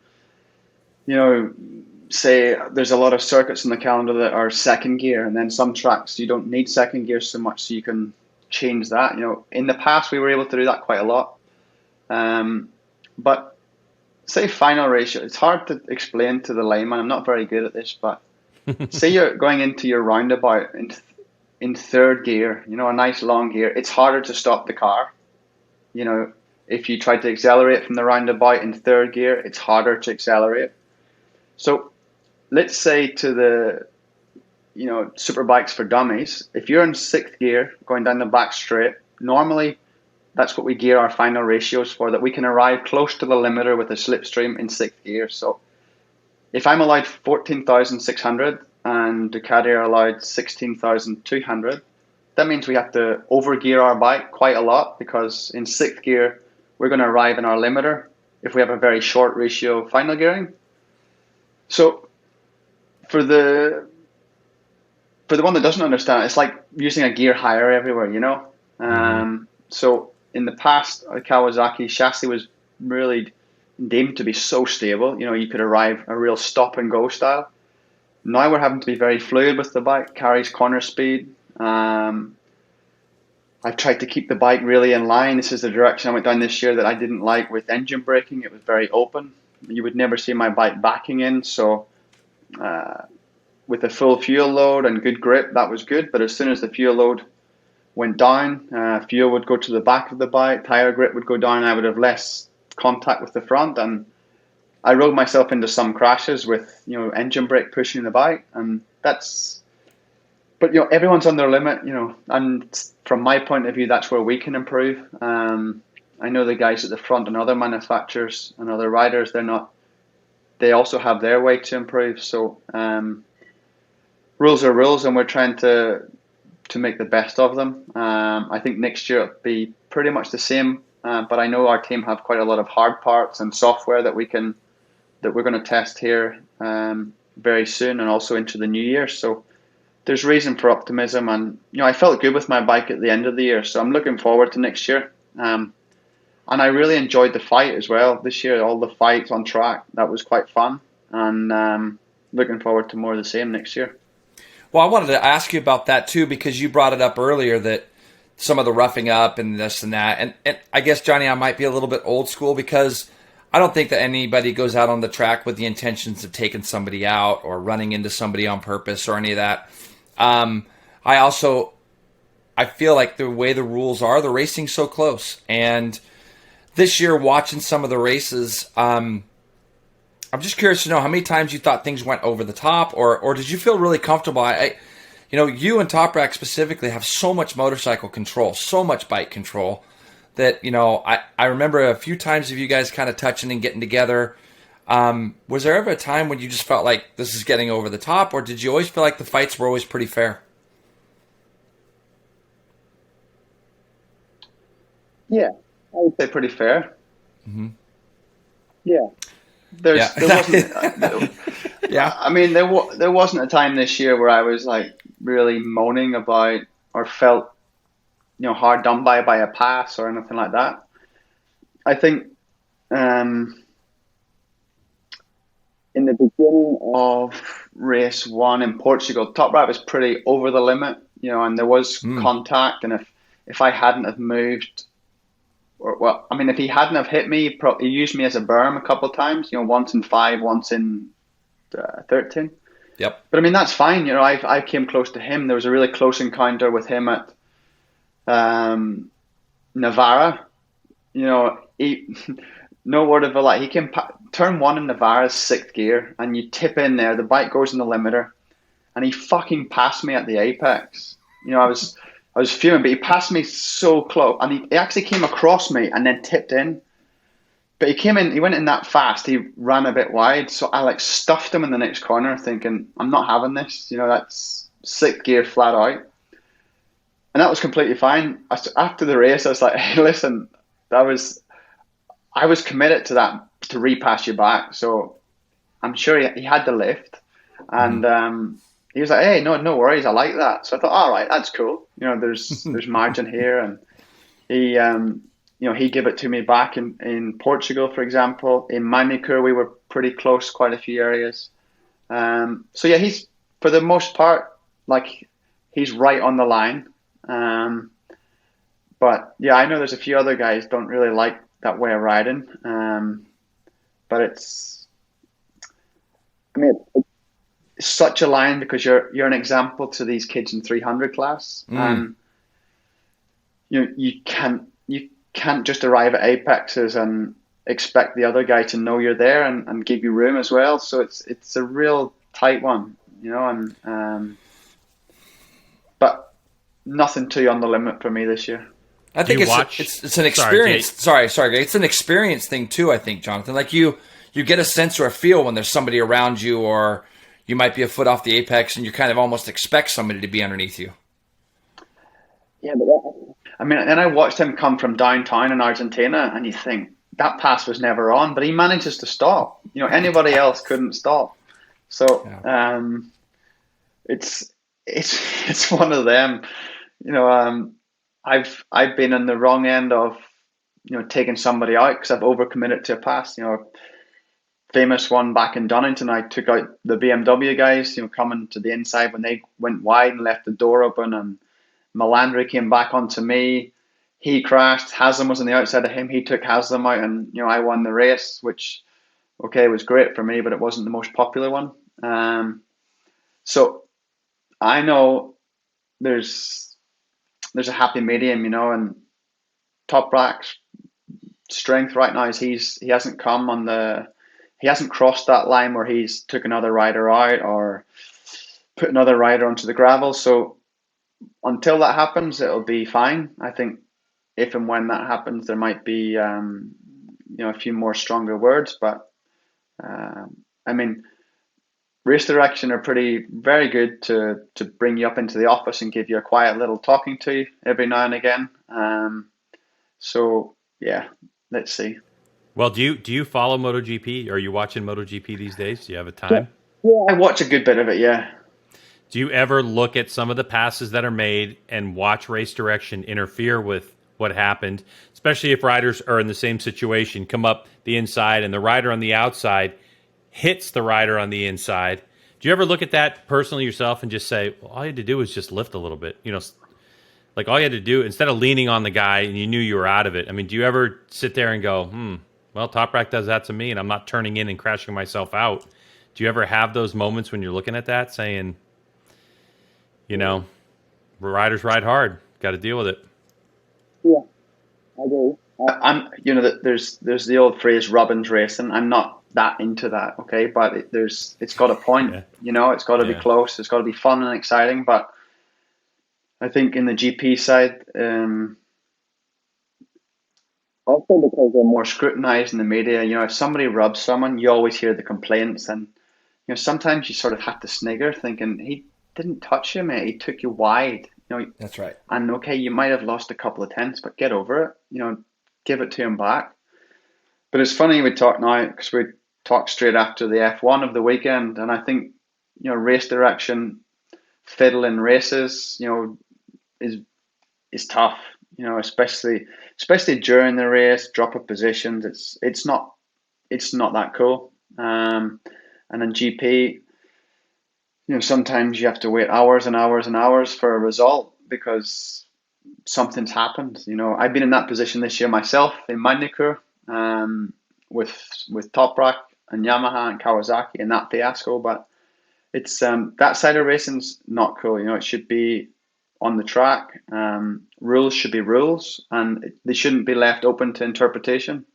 Speaker 3: say there's a lot of circuits in the calendar that are second gear, and then some tracks you don't need second gear so much, so you can change that. In the past we were able to do that quite a lot, but say final ratio, it's hard to explain to the layman. I'm not very good at this, but say you're going into your roundabout in third gear, a nice long gear. It's harder to stop the car. If you try to accelerate from the roundabout in third gear, it's harder to accelerate. So let's say to the, super bikes for dummies, if you're in sixth gear going down the back straight, normally that's what we gear our final ratios for, that we can arrive close to the limiter with a slipstream in sixth gear. So if I'm allowed 14,600 and Ducati are allowed 16,200, that means we have to overgear our bike quite a lot, because in sixth gear we're going to arrive in our limiter if we have a very short ratio final gearing. So for the one that doesn't understand, it's like using a gear higher everywhere, So in the past, a Kawasaki chassis was really deemed to be so stable. You could arrive a real stop and go style. Now we're having to be very fluid with the bike, carries corner speed. I've tried to keep the bike really in line. This is the direction I went down this year that I didn't like with engine braking. It was very open. You would never see my bike backing in. So with a full fuel load and good grip, that was good. But as soon as the fuel load went down, fuel would go to the back of the bike, tire grip would go down, I would have less contact with the front, and I rode myself into some crashes with engine brake pushing the bike, and that's. But everyone's on their limit, and from my point of view, that's where we can improve. I know the guys at the front and other manufacturers and other riders, they also have their way to improve. So rules are rules, and we're trying to make the best of them. I think next year it'll be pretty much the same, but I know our team have quite a lot of hard parts and software that we're going to test here very soon, and also into the new year. So there's reason for optimism, and I felt good with my bike at the end of the year, so I'm looking forward to next year. And I really enjoyed the fight as well this year, all the fights on track. That was quite fun, and looking forward to more of the same next year.
Speaker 2: Well, I wanted to ask you about that too, because you brought it up earlier that some of the roughing up and this and that. And I guess, Johnny, I might be a little bit old school, because I don't think that anybody goes out on the track with the intentions of taking somebody out or running into somebody on purpose or any of that. I feel like the way the rules are, the racing's so close. And this year, watching some of the races, I'm just curious to know how many times you thought things went over the top, or did you feel really comfortable? You and Top Rack specifically have so much motorcycle control, so much bike control, that, I remember a few times of you guys kind of touching and getting together. Was there ever a time when you just felt like this is getting over the top, or did you always feel like the fights were always pretty fair?
Speaker 3: Yeah, I would say pretty fair.
Speaker 2: Mm-hmm.
Speaker 3: Yeah. There wasn't.
Speaker 2: Yeah.
Speaker 3: I mean, there wasn't a time this year where I was like really moaning about or felt, hard done by a pass or anything like that. I think in the beginning of race one in Portugal, Top Rat was pretty over the limit, and there was contact. And if I hadn't have moved, if he hadn't have hit me, he used me as a berm a couple of times, once in 5, once in 13.
Speaker 2: Yep.
Speaker 3: But that's fine. I came close to him. There was a really close encounter with him at Navarra. No word of a lie. He came turn 1 in Navarra's 6th gear, and you tip in there. The bike goes in the limiter, and he fucking passed me at the apex. I was fuming, but he passed me so close, and he actually came across me and then tipped in. But he went in that fast, he ran a bit wide, so I stuffed him in the next corner thinking, I'm not having this, that's 6th gear flat out. And that was completely fine. After the race, I was like, hey, listen, I was committed to that, to repass you back, so I'm sure he had the lift. And he was like, "Hey, no worries, I like that." So I thought, all right, that's cool. There's margin here, and he he gave it to me back in Portugal, for example. In Manicure, we were pretty close, quite a few areas. So yeah, he's for the most part like he's right on the line. But yeah, I know there's a few other guys don't really like that way of riding. But it's such a line because you're an example to these kids in 300 class, and you can't just arrive at apexes and expect the other guy to know you're there and give you room as well. So it's a real tight one, and but nothing too on the limit for me this year.
Speaker 2: I think it's an experience. Sorry, Greg. It's an experience thing too, I think, Jonathan. Like you get a sense or a feel when there's somebody around you, or you might be a foot off the apex and you kind of almost expect somebody to be underneath you.
Speaker 3: Yeah, but and I watched him come from downtown in Argentina, and you think that pass was never on, but he manages to stop. Anybody else couldn't stop. So it's one of them. I've been on the wrong end of taking somebody out because I've overcommitted to a pass. Famous one back in Donington, I took out the BMW guys. Coming to the inside when they went wide and left the door open, and Melandri came back onto me. He crashed. Haslam was on the outside of him. He took Haslam out, and I won the race, which was great for me, but it wasn't the most popular one. So I know there's a happy medium, and Toprak's strength right now is he hasn't crossed that line where he's took another rider out or put another rider onto the gravel. So until that happens, it'll be fine. I think if and when that happens, there might be a few more stronger words, but race direction are very good to bring you up into the office and give you a quiet little talking to every now and again. So yeah, let's see.
Speaker 1: Well, do you follow MotoGP? Are you watching MotoGP these days? Do you have a time?
Speaker 3: Yeah, I watch a good bit of it, yeah.
Speaker 1: Do you ever look at some of the passes that are made and watch race direction interfere with what happened, especially if riders are in the same situation, come up the inside and the rider on the outside hits the rider on the inside? Do you ever look at that personally yourself and just say, well, all you had to do was just lift a little bit? Like all you had to do, instead of leaning on the guy and you knew you were out of it. Do you ever sit there and go, well, Toprak does that to me and I'm not turning in and crashing myself out? Do you ever have those moments when you're looking at that saying, riders ride hard, got to deal with it?
Speaker 3: Yeah, I do. There's the old phrase Robbins racing. I'm not that into that, okay, but it's got a point. Yeah. It's got to be close, it's got to be fun and exciting. But I think in the GP side, also because they're more scrutinized in the media, if somebody rubs someone, you always hear the complaints, and sometimes you sort of have to snigger thinking, he didn't touch you, mate, he took you wide.
Speaker 2: That's right.
Speaker 3: And okay, you might have lost a couple of tenths, but get over it. Give it to him back. But it's funny we talk now because we talked straight after the F1 of the weekend, and I think race direction, fiddle in races, is tough. Especially during the race, drop of positions. It's not that cool. And in GP, sometimes you have to wait hours and hours and hours for a result because something's happened. I've been in that position this year myself in Manicure, with Toprak and Yamaha and Kawasaki and that fiasco. But it's that side of racing's not cool. It should be on the track. Rules should be rules, and they shouldn't be left open to interpretation.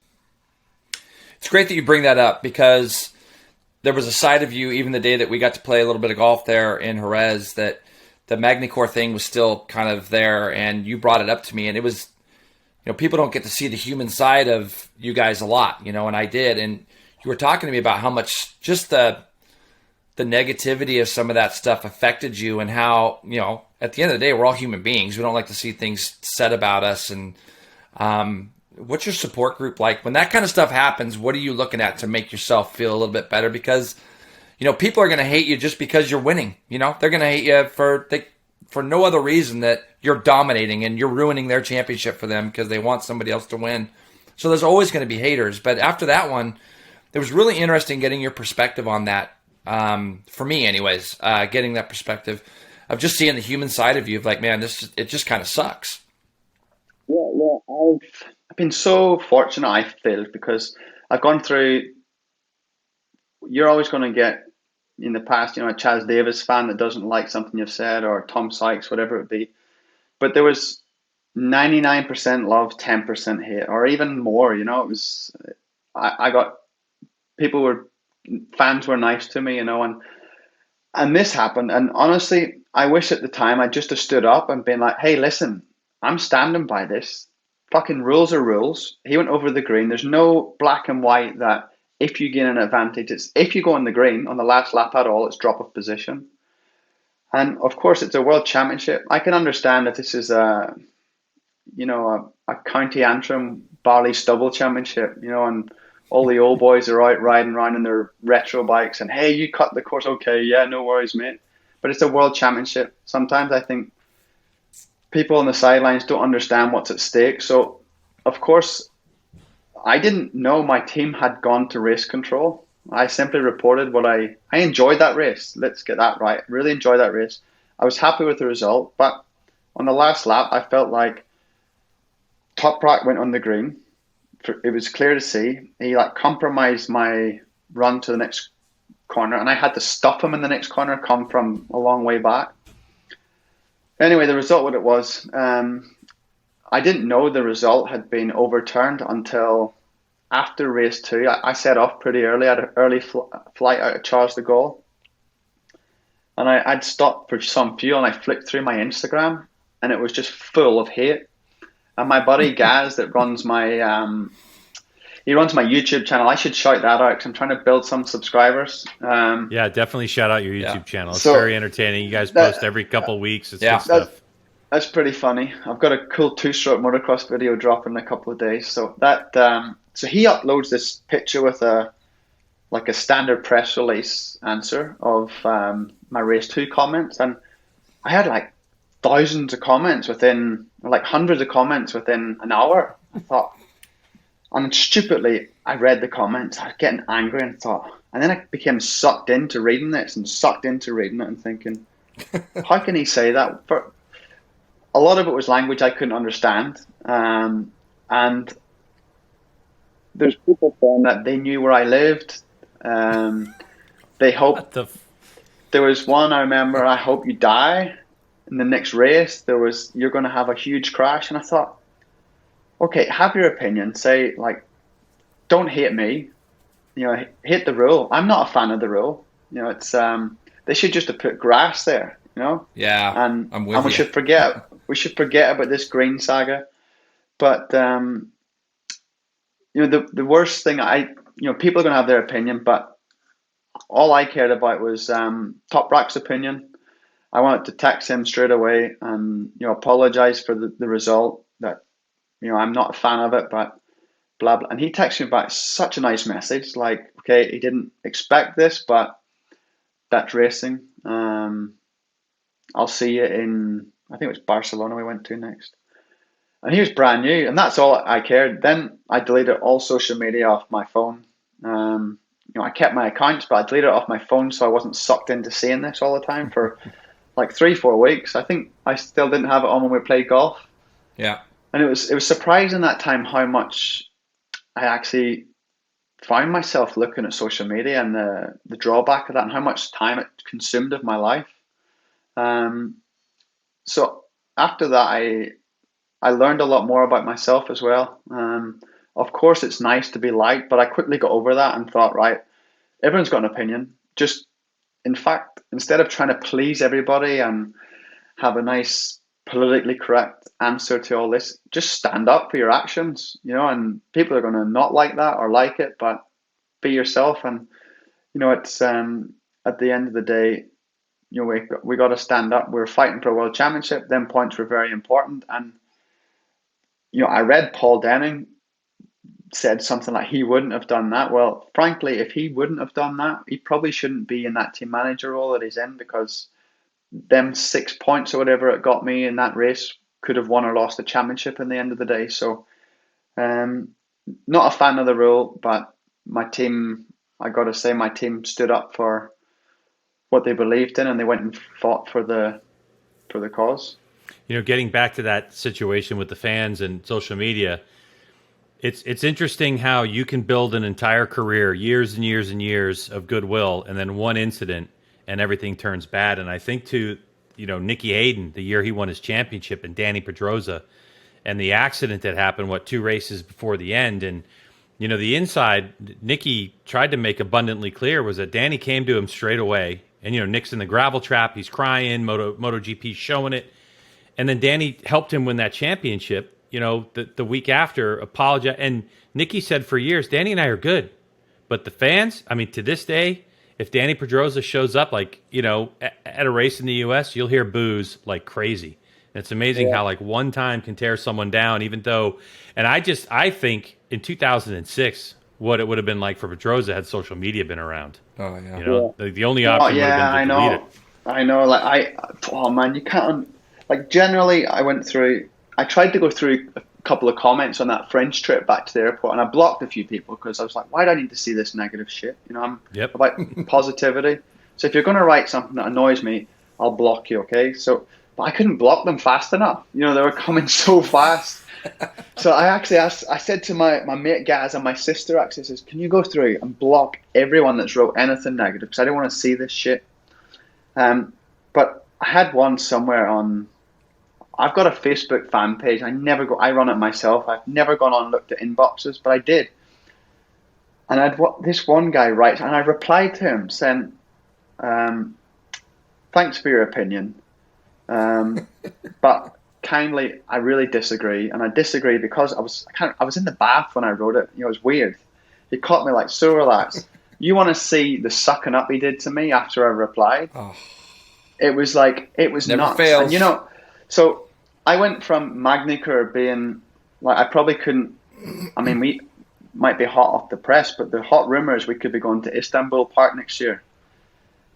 Speaker 2: It's great that you bring that up because there was a side of you, even the day that we got to play a little bit of golf there in Jerez, that the Magny-Cours thing was still kind of there, and you brought it up to me, and it was, people don't get to see the human side of you guys a lot, and I did, and you were talking to me about how much just the negativity of some of that stuff affected you, and how, at the end of the day, we're all human beings. We don't like to see things said about us, and what's your support group like? When that kind of stuff happens, what are you looking at to make yourself feel a little bit better? Because, people are going to hate you just because you're winning. They're going to hate you for no other reason that you're dominating and you're ruining their championship for them because they want somebody else to win. So there's always going to be haters. But after that one, it was really interesting getting your perspective on that. For me, anyways, getting that perspective of just seeing the human side of you, of like, man, it just kind of sucks.
Speaker 3: Yeah, I've been so fortunate. I feel because I've gone through. You're always going to get in the past, a Chaz Davis fan that doesn't like something you've said, or Tom Sykes, whatever it would be. But there was 99% love, 10% hate, or even more. It was. I got fans were nice to me, and this happened. And honestly, I wish at the time I just have stood up and been like, hey, listen, I'm standing by this. Fucking rules are rules. He went over the green. There's no black and white that if you gain an advantage, it's if you go on the green on the last lap at all, it's drop of position. And of course, it's a world championship. I can understand if this is a County Antrim barley stubble championship, and all the old boys are out riding around in their retro bikes and, hey, you cut the course. Okay, yeah, no worries, mate. But it's a world championship. Sometimes I think people on the sidelines don't understand what's at stake. So, of course, I didn't know my team had gone to race control. I simply reported what I enjoyed that race. Let's get that right. Really enjoyed that race. I was happy with the result. But on the last lap, I felt like Toprak went on the green. It was clear to see. He compromised my run to the next corner, and I had to stop him in the next corner, come from a long way back. Anyway, the result, what it was, I didn't know the result had been overturned until after race 2. I set off pretty early. I had an early flight out of Charles de Gaulle, and I'd stopped for some fuel, and I flicked through my Instagram, and it was just full of hate. And my buddy Gaz that runs my he runs my YouTube channel. I should shout that out because I'm trying to build some subscribers.
Speaker 1: Yeah, definitely shout out your YouTube channel. It's very entertaining. You guys post every couple of weeks. It's good stuff.
Speaker 3: That's pretty funny. I've got a cool 2-stroke motocross video dropping in a couple of days. So so he uploads this picture with a standard press release answer of my race 2 comments, and I had thousands of comments within, hundreds of comments within an hour. I thought, and stupidly, I read the comments. I was getting angry and thought, and then I became sucked into reading this and sucked into reading it and thinking, how can he say that? For a lot of it was language I couldn't understand, and there's people saying that they knew where I lived. They hoped. There was one I remember. I hope you die. In the next race, you're going to have a huge crash, and I thought, okay, have your opinion. Say don't hate me. Hate the rule. I'm not a fan of the rule. It's they should just have put grass there.
Speaker 2: Yeah,
Speaker 3: and
Speaker 2: I'm with you.
Speaker 3: We should forget. We should forget about this green saga. But the worst thing people are going to have their opinion, but all I cared about was Toprak's opinion. I wanted to text him straight away and apologize for the result, that I'm not a fan of it, but blah blah. And he texted me back such a nice message, okay, he didn't expect this, but that's racing. I'll see you in, I think it was Barcelona we went to next. And he was brand new, and that's all I cared. Then I deleted all social media off my phone. I kept my accounts, but I deleted it off my phone so I wasn't sucked into seeing this all the time for 3-4 weeks. I think I still didn't have it on when we played golf.
Speaker 2: Yeah.
Speaker 3: And it was surprising that time how much I actually found myself looking at social media and the drawback of that and how much time it consumed of my life. So after that, I learned a lot more about myself as well. Of course, it's nice to be liked, but I quickly got over that and thought, right, everyone's got an opinion. In fact, instead of trying to please everybody and have a nice politically correct answer to all this, just stand up for your actions, and people are going to not like that or like it, but be yourself. And, it's at the end of the day, we got to stand up. We're fighting for a world championship. Them points were very important. And, I read Paul Denning. said something like he wouldn't have done that. Well, frankly, if he wouldn't have done that, he probably shouldn't be in that team manager role that he's in, because them 6 points or whatever it got me in that race could have won or lost the championship in the end of the day. So, not a fan of the rule, but my team, I got to say, my team stood up for what they believed in, and they went and fought for the cause.
Speaker 1: Getting back to that situation with the fans and social media, it's interesting how you can build an entire career, years and years and years of goodwill, and then one incident and everything turns bad. And I think to, Nicky Hayden, the year he won his championship, and Danny Pedrosa, and the accident that happened, 2 races before the end. And, the inside, Nicky tried to make abundantly clear was that Danny came to him straight away. And, Nick's in the gravel trap. He's crying. MotoGP showing it. And then Danny helped him win that championship, the week after, apologized. And Nicky said for years, Danny and I are good. But the fans, I mean, to this day, if Danny Pedrosa shows up, at a race in the U.S., you'll hear boos like crazy. And it's amazing how, one time can tear someone down, even though, and I think in 2006, what it would have been like for Pedrosa had social media been around.
Speaker 2: Oh, yeah.
Speaker 1: The only option would have been to delete it.
Speaker 3: I know, man, you can't, generally, I tried to go through a couple of comments on that French trip back to the airport, and I blocked a few people because I was like, why do I need to see this negative shit? I'm about positivity. So if you're going to write something that annoys me, I'll block you, okay? But I couldn't block them fast enough. They were coming so fast. So I said to my mate Gaz and my sister, actually says, can you go through and block everyone that's wrote anything negative? Because I don't want to see this shit. But I had one somewhere I've got a Facebook fan page. I run it myself. I've never gone on and looked at inboxes, but I did. And this one guy writes, and I replied to him saying, thanks for your opinion. But kindly, I really disagree. And I disagree because I was in the bath when I wrote it. It was weird. He caught me so relaxed. You want to see the sucking up he did to me after I replied? Oh. It was never nuts. Fails. And so I went from Magnicur being I probably couldn't. I mean, we might be hot off the press, but the hot rumors we could be going to Istanbul Park next year.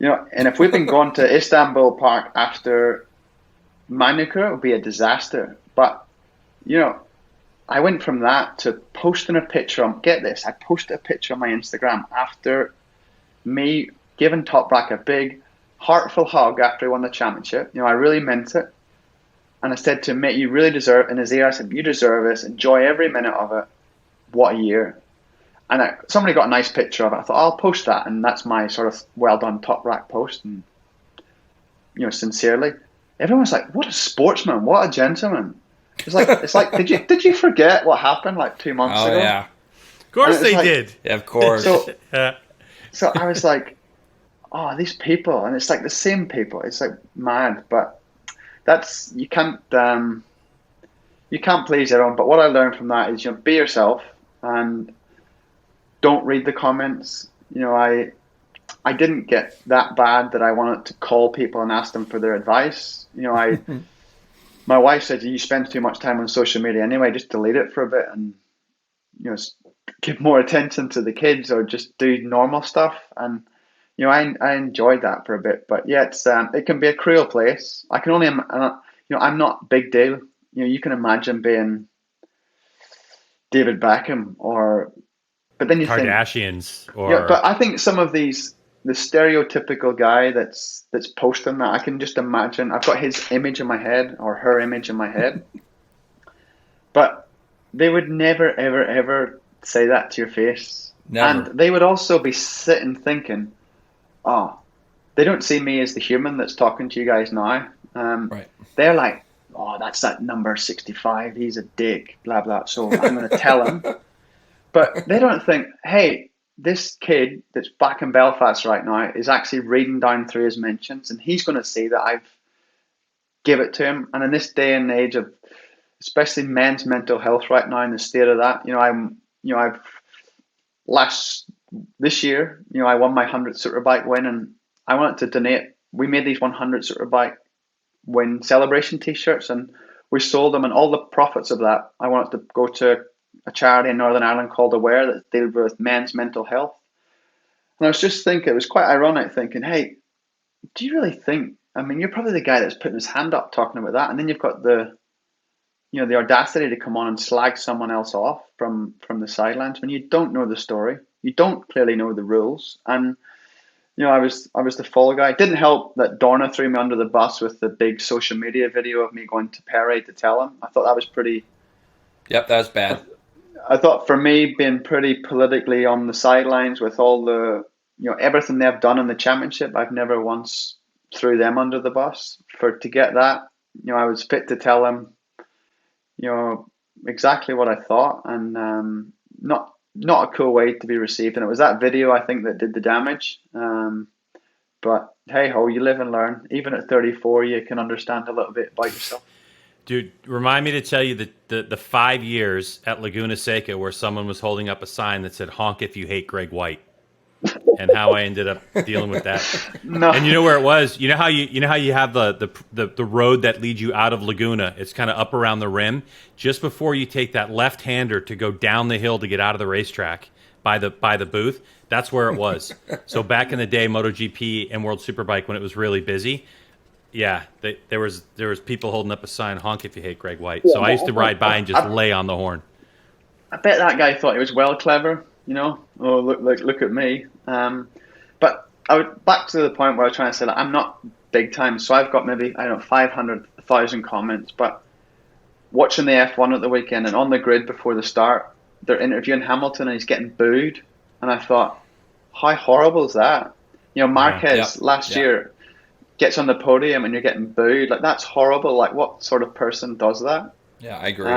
Speaker 3: And if we've been going to Istanbul Park after Magnicur, it would be a disaster. But I went from that to posting a picture get this, I posted a picture on my Instagram after me giving Top Rack a big, heartful hug after he won the championship. I really meant it. And I said to him, mate, you really deserve, in his ear, I said, you deserve this, enjoy every minute of it. What a year. And somebody got a nice picture of it. I thought, I'll post that. And that's my sort of well done Top Rack post. And, sincerely. Everyone's like, what a sportsman, what a gentleman. It's like, did you forget what happened 2 months ago?
Speaker 2: Oh, yeah.
Speaker 1: Of course they did.
Speaker 2: Yeah, of course.
Speaker 3: So I was like, oh, these people. And it's the same people. It's mad. But you can't please everyone. But what I learned from that is, be yourself and don't read the comments. I didn't get that bad that I wanted to call people and ask them for their advice. My wife said, you spend too much time on social media anyway, just delete it for a bit and give more attention to the kids or just do normal stuff. And I enjoyed that for a bit, but yeah, it can be a cruel place. I can only, I'm not big deal. You can imagine being David Beckham but then you
Speaker 1: Kardashians
Speaker 3: think, but I think some of the stereotypical guy that's posting that, I can just imagine. I've got his image in my head or her image in my head, but they would never, ever, ever say that to your face. Never. And they would also be sitting thinking, oh, they don't see me as the human that's talking to you guys now.
Speaker 2: Right.
Speaker 3: They're like, oh, that's that number 65. He's a dick, blah, blah. So I'm going to tell him. But they don't think, hey, this kid that's back in Belfast right now is actually reading down through his mentions, and he's going to see that I've give it to him. And in this day and age of, especially men's mental health right now, in the state of that, this year, I won my 100th Superbike win, and I wanted to donate. We made these 100 Superbike win celebration T-shirts, and we sold them, and all the profits of that, I wanted to go to a charity in Northern Ireland called Aware that deals with men's mental health. And I was just thinking, it was quite ironic thinking, hey, do you really think, I mean, you're probably the guy that's putting his hand up talking about that, and then you've got the audacity to come on and slag someone else off from the sidelines when you don't know the story, you don't clearly know the rules, and I was the fall guy. It didn't help that Dorna threw me under the bus with the big social media video of me going to Perry to tell him. I thought that was pretty.
Speaker 2: Yep, that was bad.
Speaker 3: I thought for me being pretty politically on the sidelines with all the everything they've done in the championship, I've never once threw them under the bus. To get that, I was fit to tell him exactly what I thought, and not a cool way to be received. And it was that video, I think, that did the damage. But hey ho, you live and learn. Even at 34, you can understand a little bit about yourself.
Speaker 1: Dude, remind me to tell you the 5 years at Laguna Seca where someone was holding up a sign that said "Honk if you hate Greg White," and how I ended up dealing with that.
Speaker 3: No.
Speaker 1: And you know where it was? You know how you have the road that leads you out of Laguna? It's kind of up around the rim, just before you take that left-hander to go down the hill to get out of the racetrack by the booth. That's where it was. So back in the day, MotoGP and World Superbike, when it was really busy, yeah, there was people holding up a sign, "Honk if you hate Greg White." So I used to ride by and just lay on the horn.
Speaker 3: I bet that guy thought he was well clever. Oh, look at me. But back to the point where I was trying to say that I'm not big time, so I've got maybe 500,000 comments. But watching the F1 at the weekend and on the grid before the start, they're interviewing Hamilton and he's getting booed, and I thought, how horrible is that? Marquez last year gets on the podium and you're getting booed. Like, that's horrible. Like, what sort of person does that?
Speaker 2: Yeah, I agree.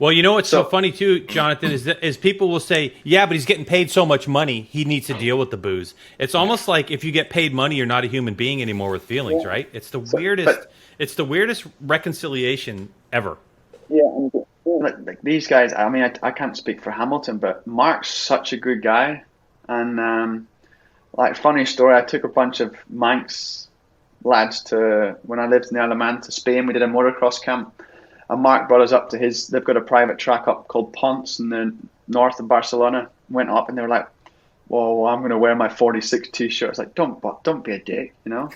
Speaker 1: Well, you know what's so funny too, Jonathan, is people will say, yeah, but he's getting paid so much money, he needs to deal with the booze. It's almost like if you get paid money, you're not a human being anymore with feelings, right? It's the weirdest reconciliation ever.
Speaker 3: Yeah, like these guys. I mean, I can't speak for Hamilton, but Mark's such a good guy, and funny story. I took a bunch of Manx lads to when I lived in the Isle of Man to Spain. We did a motocross camp. And Mark brought us up to they've got a private track up called Ponce in the north of Barcelona. Went up and they were like, whoa, I'm going to wear my 46 t-shirt. It's like, don't be a dick,
Speaker 1: Yeah.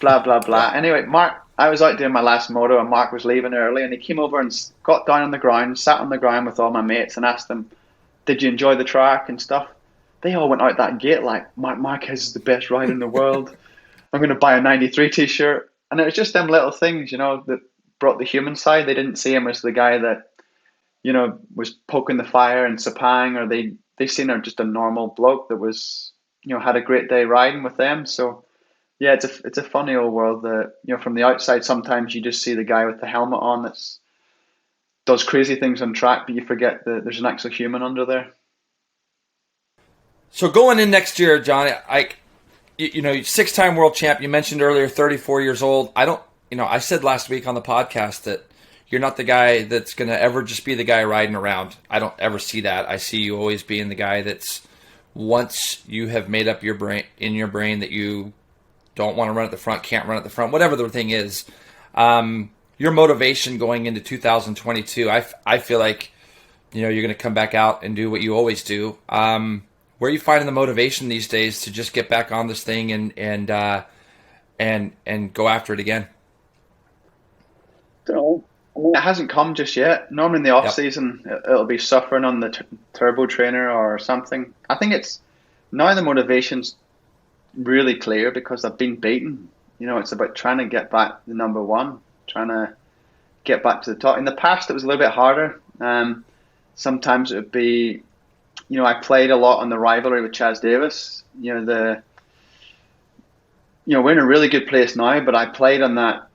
Speaker 3: Blah, blah, blah. Anyway, I was out doing my last moto and Mark was leaving early and he came over and got down on the ground, sat on the ground with all my mates and asked them, did you enjoy the track and stuff? They all went out that gate like, Marquez is the best rider in the world. I'm going to buy a 93 t-shirt. And it was just them little things, that brought the human side. They didn't see him as the guy that, was poking the fire and sapang, or they seen him just a normal bloke that was, had a great day riding with them. So, yeah, it's a funny old world that, from the outside, sometimes you just see the guy with the helmet on that's does crazy things on track, but you forget that there's an actual human under there.
Speaker 2: So going in next year, John, six-time world champ. You mentioned earlier, 34 years old. I said last week on the podcast that you're not the guy that's going to ever just be the guy riding around. I don't ever see that. I see you always being the guy that's, once you have made up your brain that you don't want to run at the front, can't run at the front, whatever the thing is, your motivation going into 2022, I feel like, you're going to come back out and do what you always do. Where are you finding the motivation these days to just get back on this thing and go after it again?
Speaker 3: Don't know. I mean, it hasn't come just yet. Normally in the off season, it'll be suffering on the turbo trainer or something. I think it's now the motivation's really clear because I've been beaten. It's about trying to get back the number one, trying to get back to the top. In the past, it was a little bit harder. Sometimes it would be, I played a lot on the rivalry with Chaz Davis. We're in a really good place now, but I played on that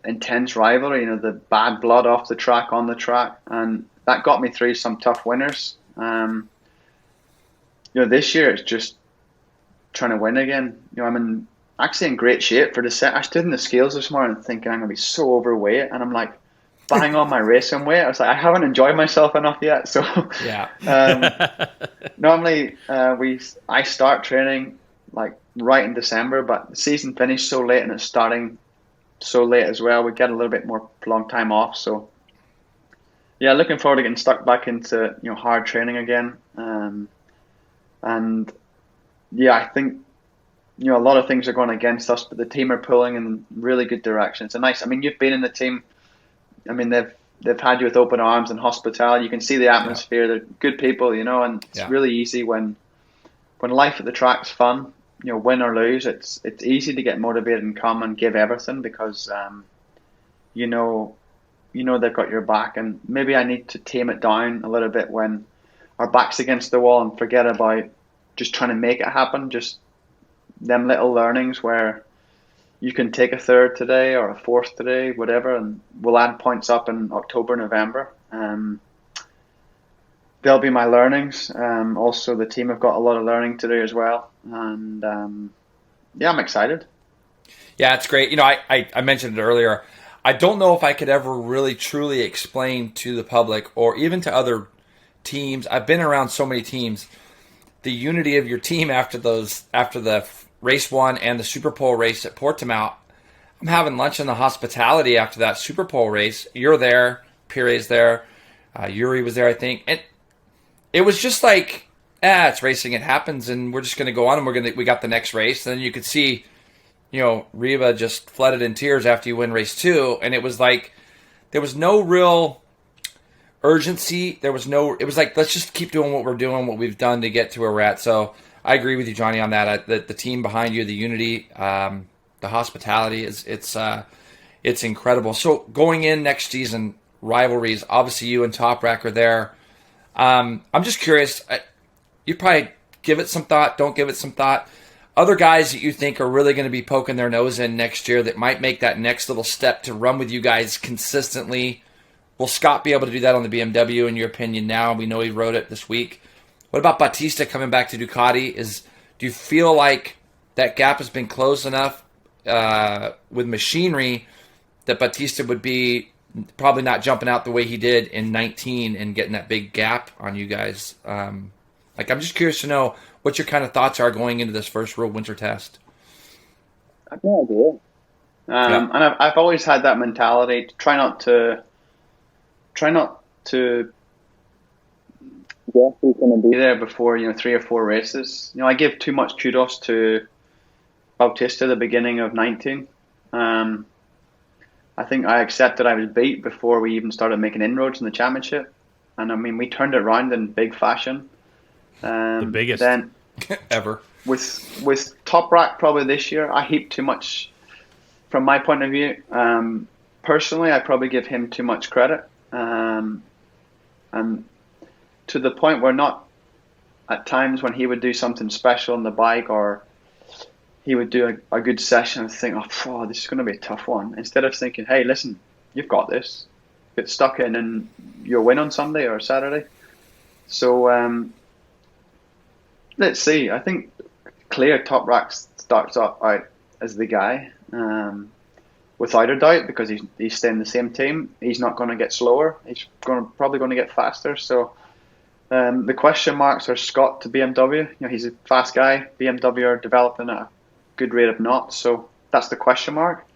Speaker 3: intense rivalry, the bad blood off the track, on the track, and that got me through some tough winners. This year it's just trying to win again. I'm actually in great shape for the set. I stood in the scales this morning thinking I'm going to be so overweight, and I'm like bang on my racing weight. I was like, I haven't enjoyed myself enough yet. So normally I start training like right in December, but the season finished so late and it's starting so late as well. We get a little bit more long time off, so Yeah, looking forward to getting stuck back into hard training again. And yeah, I think a lot of things are going against us, but the team are pulling in really good direction. It's a nice. I mean, you've been in the team. I mean, they've had you with open arms and hospitality. You can see the
Speaker 2: Yeah.
Speaker 3: atmosphere. They're good people, and it's
Speaker 2: Yeah.
Speaker 3: really easy when life at the track's fun. Win or lose, it's easy to get motivated and come and give everything because you know they've got your back. And maybe I need to tame it down a little bit when our back's against the wall and forget about just trying to make it happen. Just them little learnings where you can take a third today or a fourth today, whatever, and we'll add points up in October, November. They'll be my learnings. Also, the team have got a lot of learning to do as well, and yeah, I'm excited.
Speaker 2: Yeah, it's great. I mentioned it earlier. I don't know if I could ever really truly explain to the public or even to other teams. I've been around so many teams. The unity of your team after the race one and the Super Pole race at Portimao. I'm having lunch in the hospitality after that Super Pole race. You're there. Pire's there. Yuri was there, I think. And it was just like, it's racing. It happens, and we're just going to go on, and we got the next race. And then you could see, Rea just flooded in tears after you win race 2, and it was like there was no real urgency. It was like, let's just keep doing what we're doing, what we've done to get to where we're at. So I agree with you, Johnny, on that. The team behind you, the unity, the hospitality it's incredible. So going in next season, rivalries. Obviously, you and Toprak are there. I'm just curious. You probably give it some thought. Don't give it some thought. Other guys that you think are really going to be poking their nose in next year that might make that next little step to run with you guys consistently. Will Scott be able to do that on the BMW, in your opinion, now? We know he rode it this week. What about Bautista coming back to Ducati? Do you feel like that gap has been closed enough with machinery that Bautista would be probably not jumping out the way he did in 19 and getting that big gap on you guys? I'm just curious to know what your kind of thoughts are going into this first real winter test.
Speaker 3: I've no idea. And I've always had that mentality to try not to guess who's going to be there before 3 or 4 races. I give too much kudos to Bautista at the beginning of 19. I think I accepted I was beat before we even started making inroads in the championship, and I mean we turned it around in big fashion.
Speaker 1: The biggest
Speaker 3: then
Speaker 2: ever
Speaker 3: with Toprak probably this year. I heap too much from my point of view. Personally, I probably give him too much credit. And to the point where not at times when he would do something special on the bike or he would do a good session and think, oh, this is going to be a tough one. Instead of thinking, hey, listen, you've got this. Get stuck in and you'll win on Sunday or Saturday. So let's see. I think clear Toprak starts out as the guy. Without a doubt, because he's staying in the same team. He's not going to get slower. He's probably going to get faster. So the question marks are Scott to BMW. He's a fast guy. BMW are developing at a good rate of knots. So that's the question mark.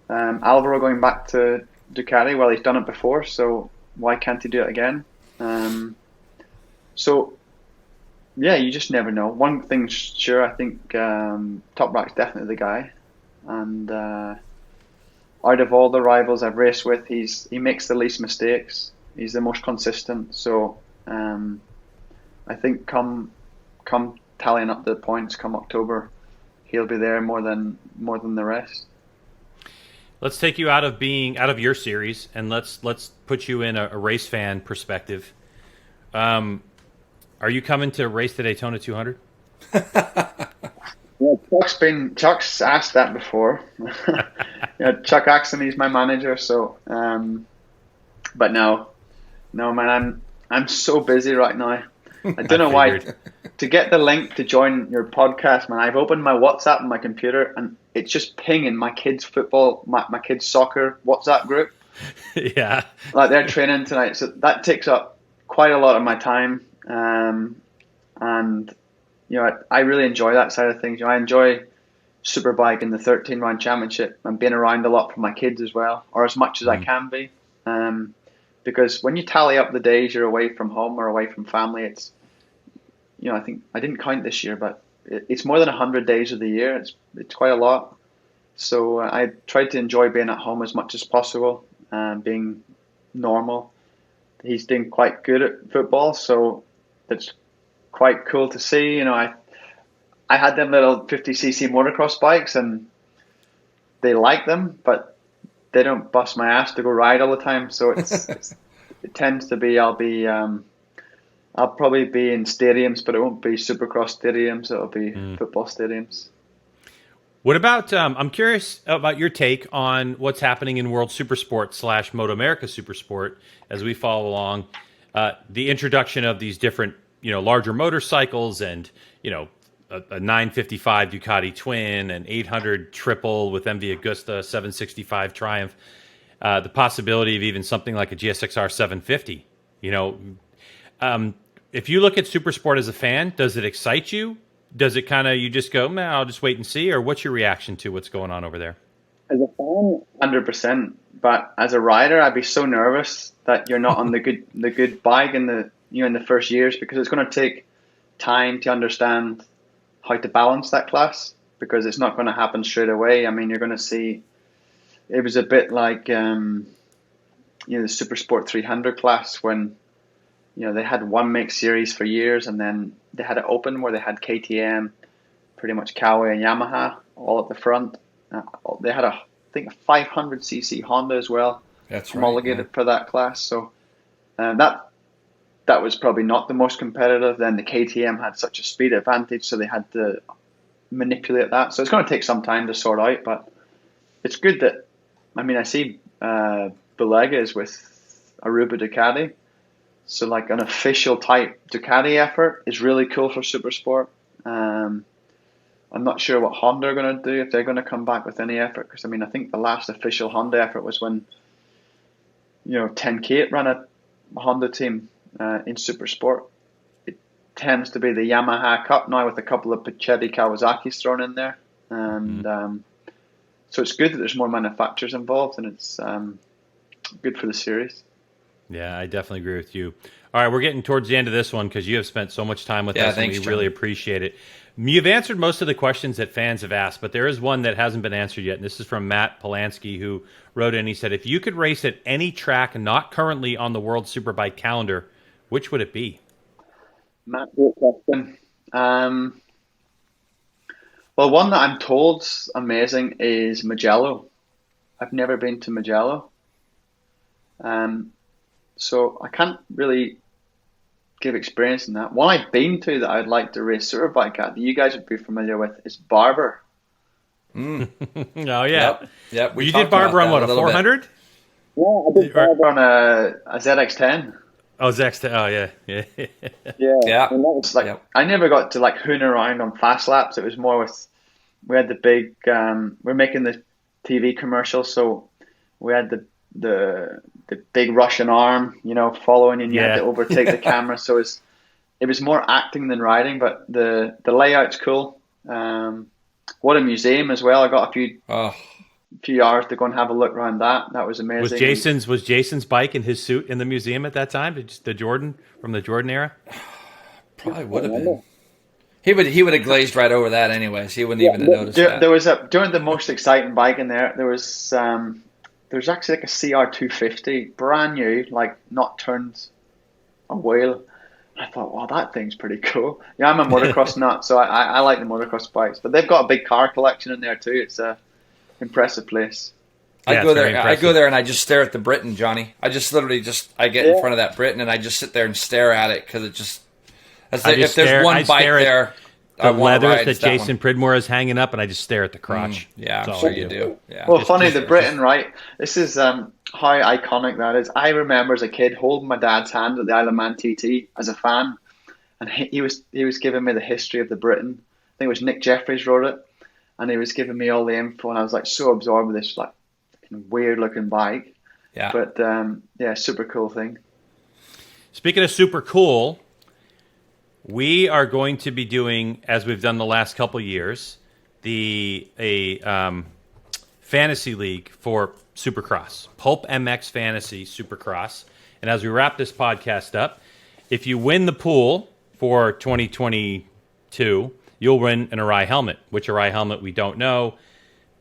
Speaker 3: Alvaro going back to Ducati. Well, he's done it before. So why can't he do it again? So yeah, you just never know. One thing's sure. I think Toprak's definitely the guy. And out of all the rivals I've raced with, he makes the least mistakes. He's the most consistent. So I think come tallying up the points come October, he'll be there more than the rest.
Speaker 1: Let's take you out of your series and let's put you in a race fan perspective. Are you coming to race the Daytona 200?
Speaker 3: Yeah, Chuck's asked that before. Chuck Axon, he's my manager. So, but no, man, I'm so busy right now. I don't know why. To get the link to join your podcast, man, I've opened my WhatsApp on my computer and it's just pinging my kids' football, my kids' soccer WhatsApp group.
Speaker 1: Yeah,
Speaker 3: like they're training tonight, so that takes up quite a lot of my time. And I really enjoy that side of things. I enjoy Superbike and the 13-round championship and being around a lot for my kids as well, or as much as I can be. because when you tally up the days you're away from home or away from family, it's, I think I didn't count this year, but it's more than 100 days of the year. It's quite a lot. So I tried to enjoy being at home as much as possible and being normal. He's doing quite good at football, so it's quite cool to see. I had them little 50cc motocross bikes, and they like them, but they don't bust my ass to go ride all the time. So it tends to be I'll probably be in stadiums, but it won't be Supercross stadiums. It'll be football stadiums.
Speaker 1: What about, I'm curious about your take on what's happening in World Supersport / Moto America Supersport as we follow along. The introduction of these different, larger motorcycles and, a 955 Ducati Twin, an 800 triple with MV Agusta, 765 Triumph, the possibility of even something like a GSXR 750. If you look at Supersport as a fan, does it excite you? Does it kind of, you just go, man, I'll just wait and see? Or what's your reaction to what's going on over there?
Speaker 3: As a fan, 100%. But as a rider, I'd be so nervous that you're not on the good bike in the first years, because it's going to take time to understand how to balance that class, because it's not going to happen straight away. I mean, you're going to see, it was a bit like, the Supersport 300 class when, they had one make series for years, and then they had it open where they had KTM, pretty much Kawi and Yamaha all at the front. They had I think a 500cc Honda as well.
Speaker 2: That's
Speaker 3: homologated for that class. So that was probably not the most competitive. Then the KTM had such a speed advantage, so they had to manipulate that. So it's going to take some time to sort out, but it's good that, I see Belega is with Aruba Ducati. So like an official type Ducati effort is really cool for Supersport. I'm not sure what Honda are going to do, if they're going to come back with any effort. Because I think the last official Honda effort was when 10K ran a Honda team in Supersport. It tends to be the Yamaha Cup now with a couple of Pachetti Kawasaki's thrown in there, and so it's good that there's more manufacturers involved, and it's good for the series.
Speaker 1: Yeah, I definitely agree with you. All right, we're getting towards the end of this one because you have spent so much time with us,
Speaker 2: thanks,
Speaker 1: and we really appreciate it. You've answered most of the questions that fans have asked, but there is one that hasn't been answered yet, and this is from Matt Polanski, who wrote in. He said, if you could race at any track not currently on the World Superbike calendar, which would it be?
Speaker 3: Matt, great question. Well, one that I'm told's amazing is Mugello. I've never been to Mugello. So I can't really give experience in that. One I've been to that I'd like to race Superbike at, that you guys would be familiar with, is Barber.
Speaker 1: Oh, yeah.
Speaker 2: Yep.
Speaker 1: You did Barber on what, a 400?
Speaker 3: Yeah, I did Barber on a ZX10.
Speaker 1: Oh, ZX10. Oh, yeah.
Speaker 3: Yeah. And that was like, I never got to hoon around on fast laps. It was more with, we had the big, we're making the TV commercial, so we had the big Russian arm, following, and you had to overtake the camera. So it was more acting than riding, but the layout's cool. What a museum as well. I got a few hours to go and have a look around that. That was amazing.
Speaker 1: Was Jason's bike and his suit in the museum at that time? The Jordan from the Jordan era?
Speaker 2: Probably would have been. He would have glazed right over that anyways. He wouldn't even have noticed that.
Speaker 3: There was during the most exciting bike in there. There was actually like a CR250, brand new, not turned a wheel. I thought, wow, that thing's pretty cool. Yeah, I'm a motocross nut, so I like the motocross bikes. But they've got a big car collection in there too. It's a impressive place.
Speaker 2: I go there and I just stare at the Britain, Johnny. I just literally I get in front of that Britain and I just sit there and stare at it because it just. If there's one bike there,
Speaker 1: the leathers that Jason Pridmore is hanging up, and I just stare at the crotch.
Speaker 2: Yeah, I'm sure you do. Yeah.
Speaker 3: Well, funny, the Britain, right? This is how iconic that is. I remember as a kid holding my dad's hand at the Isle of Man TT as a fan, and he was giving me the history of the Britain. I think it was Nick Jeffries wrote it, and he was giving me all the info, and I was so absorbed with this weird looking bike.
Speaker 2: Yeah.
Speaker 3: But super cool thing.
Speaker 1: Speaking of super cool, we are going to be doing, as we've done the last couple years, a fantasy league for Supercross, Pulp MX Fantasy Supercross, And as we wrap this podcast up, if you win the pool for 2022, you'll win an ARAI helmet. Which ARAI helmet, we don't know.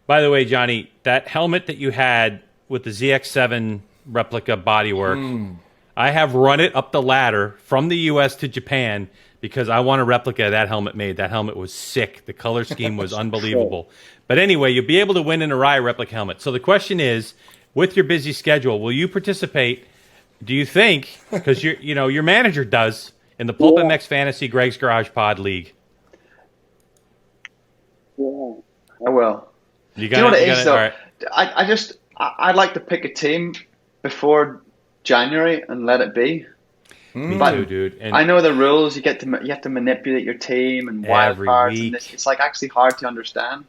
Speaker 1: By the way, Johnny, that helmet that you had with the ZX7 replica bodywork, I have run it up the ladder from the U.S. to Japan because I want a replica of that helmet made. That helmet was sick. The color scheme was unbelievable. But anyway, you'll be able to win an ARAI replica helmet. So the question is, with your busy schedule, will you participate? Do you think, because your manager does, in the Pulp MX Fantasy Greg's Garage Pod League?
Speaker 3: Yeah, I will.
Speaker 1: You
Speaker 3: know what it is, though?
Speaker 1: Right.
Speaker 3: I'd like to pick a team before January and let it be.
Speaker 1: Me too, dude. And
Speaker 3: I know the rules. You have to manipulate your team and wild cards. And it's like actually hard to understand.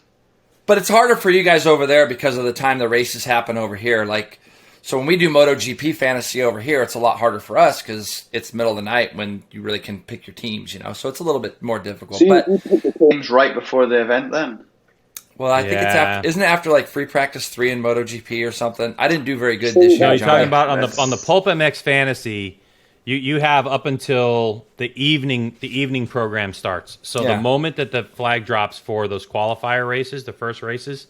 Speaker 2: But it's harder for you guys over there because of the time the races happen over here. Like, so when we do MotoGP Fantasy over here, it's a lot harder for us because it's middle of the night when you really can pick your teams, So it's a little bit more difficult.
Speaker 3: So
Speaker 2: but
Speaker 3: you pick the teams right before the event then?
Speaker 2: Well, I think it's isn't it after like free practice 3 in MotoGP or something? I didn't do very good this year.
Speaker 1: No, you're talking about on the Pulp MX Fantasy. You have up until the evening program starts. So the moment that the flag drops for those qualifier races, the first races,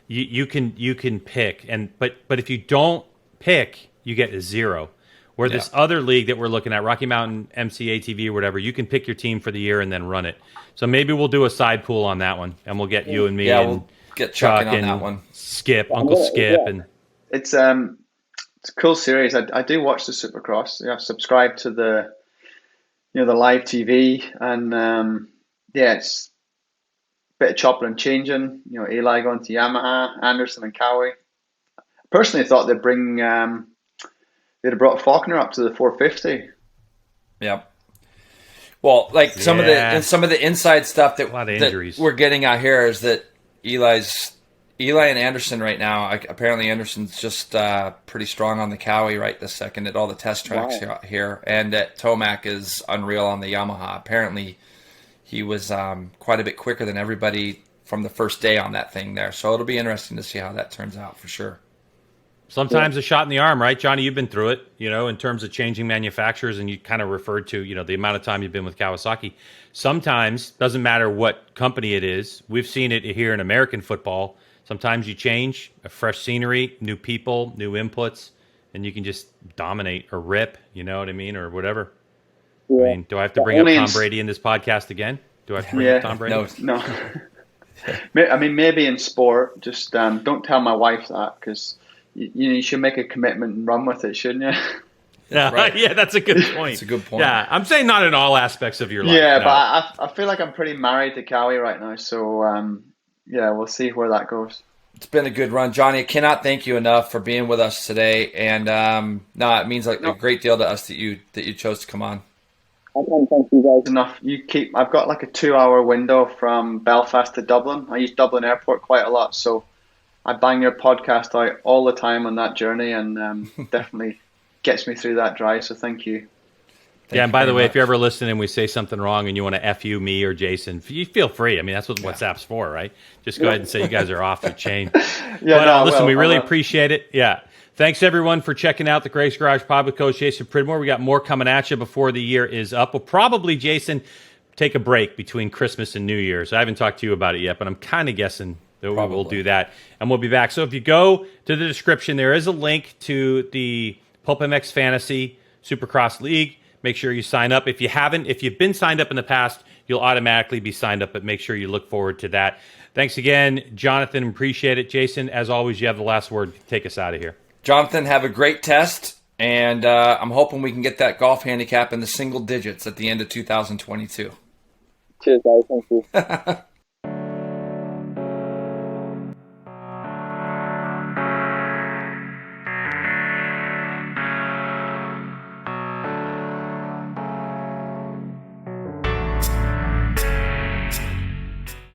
Speaker 1: you can pick. But if you don't pick, you get a 0. Where this other league that we're looking at, Rocky Mountain MCATV or whatever, you can pick your team for the year and then run it. So maybe we'll do a side pool on that one, and we'll get you and me and
Speaker 2: we'll get Chuck on that one.
Speaker 1: Skip, Uncle Skip, and
Speaker 3: it's a cool series. I do watch the Supercross. I've subscribed to the the live TV, and it's a bit of chopping and changing. Eli going to Yamaha, Anderson and Cowie. Personally, thought they'd have brought Faulkner up to the 450.
Speaker 2: Yep. Well, like some of the inside stuff that we're getting out here is that Eli and Anderson right now. Apparently, Anderson's just pretty strong on the Cowie right this second at all the test tracks here, and that Tomac is unreal on the Yamaha. Apparently, he was quite a bit quicker than everybody from the first day on that thing there. So it'll be interesting to see how that turns out for sure.
Speaker 1: Sometimes a shot in the arm, right, Johnny? You've been through it, in terms of changing manufacturers, and you kind of referred to, the amount of time you've been with Kawasaki. Sometimes, doesn't matter what company it is. We've seen it here in American football. Sometimes you change, a fresh scenery, new people, new inputs, and you can just dominate or rip, you know what I mean, or whatever. Yeah. I mean, do I have to bring up Tom Brady in this podcast again? Do I have to bring up Tom Brady?
Speaker 3: No. I mean, maybe in sport, just don't tell my wife that, because you should make a commitment and run with it, shouldn't you?
Speaker 1: Yeah, right. Yeah, that's a good point.
Speaker 2: That's a good point.
Speaker 1: Yeah, I'm saying not in all aspects of your life.
Speaker 3: Yeah, but I feel like I'm pretty married to Cowie right now, so we'll see where that goes.
Speaker 2: It's been a good run, Johnny. I cannot thank you enough for being with us today, and it means a great deal to us that you chose to come on.
Speaker 3: I can't thank you guys enough. I've got like a 2-hour window from Belfast to Dublin. I use Dublin Airport quite a lot, so I bang your podcast out all the time on that journey, and definitely gets me through that drive. So thank you.
Speaker 1: And by the way, if you're ever listening and we say something wrong and you want to F you, me, or Jason, you feel free. I mean, that's what WhatsApp's for, right? Just go ahead and say you guys are off the chain. Listen, we really appreciate it. Yeah. Thanks, everyone, for checking out the Greg's Garage Pod with Coach Jason Pridmore. We got more coming at you before the year is up. We'll probably, Jason, take a break between Christmas and New Year's. I haven't talked to you about it yet, but I'm kind of guessing that we'll do that, and we'll be back. So if you go to the description, there is a link to the Pulp MX Fantasy Supercross League. Make sure you sign up. If you've been signed up in the past, you'll automatically be signed up, but make sure you look forward to that. Thanks again, Jonathan. Appreciate it. Jason, as always, you have the last word. Take us out of here.
Speaker 2: Jonathan, have a great test, and I'm hoping we can get that golf handicap in the single digits at the end of 2022.
Speaker 3: Cheers, guys. Thank you.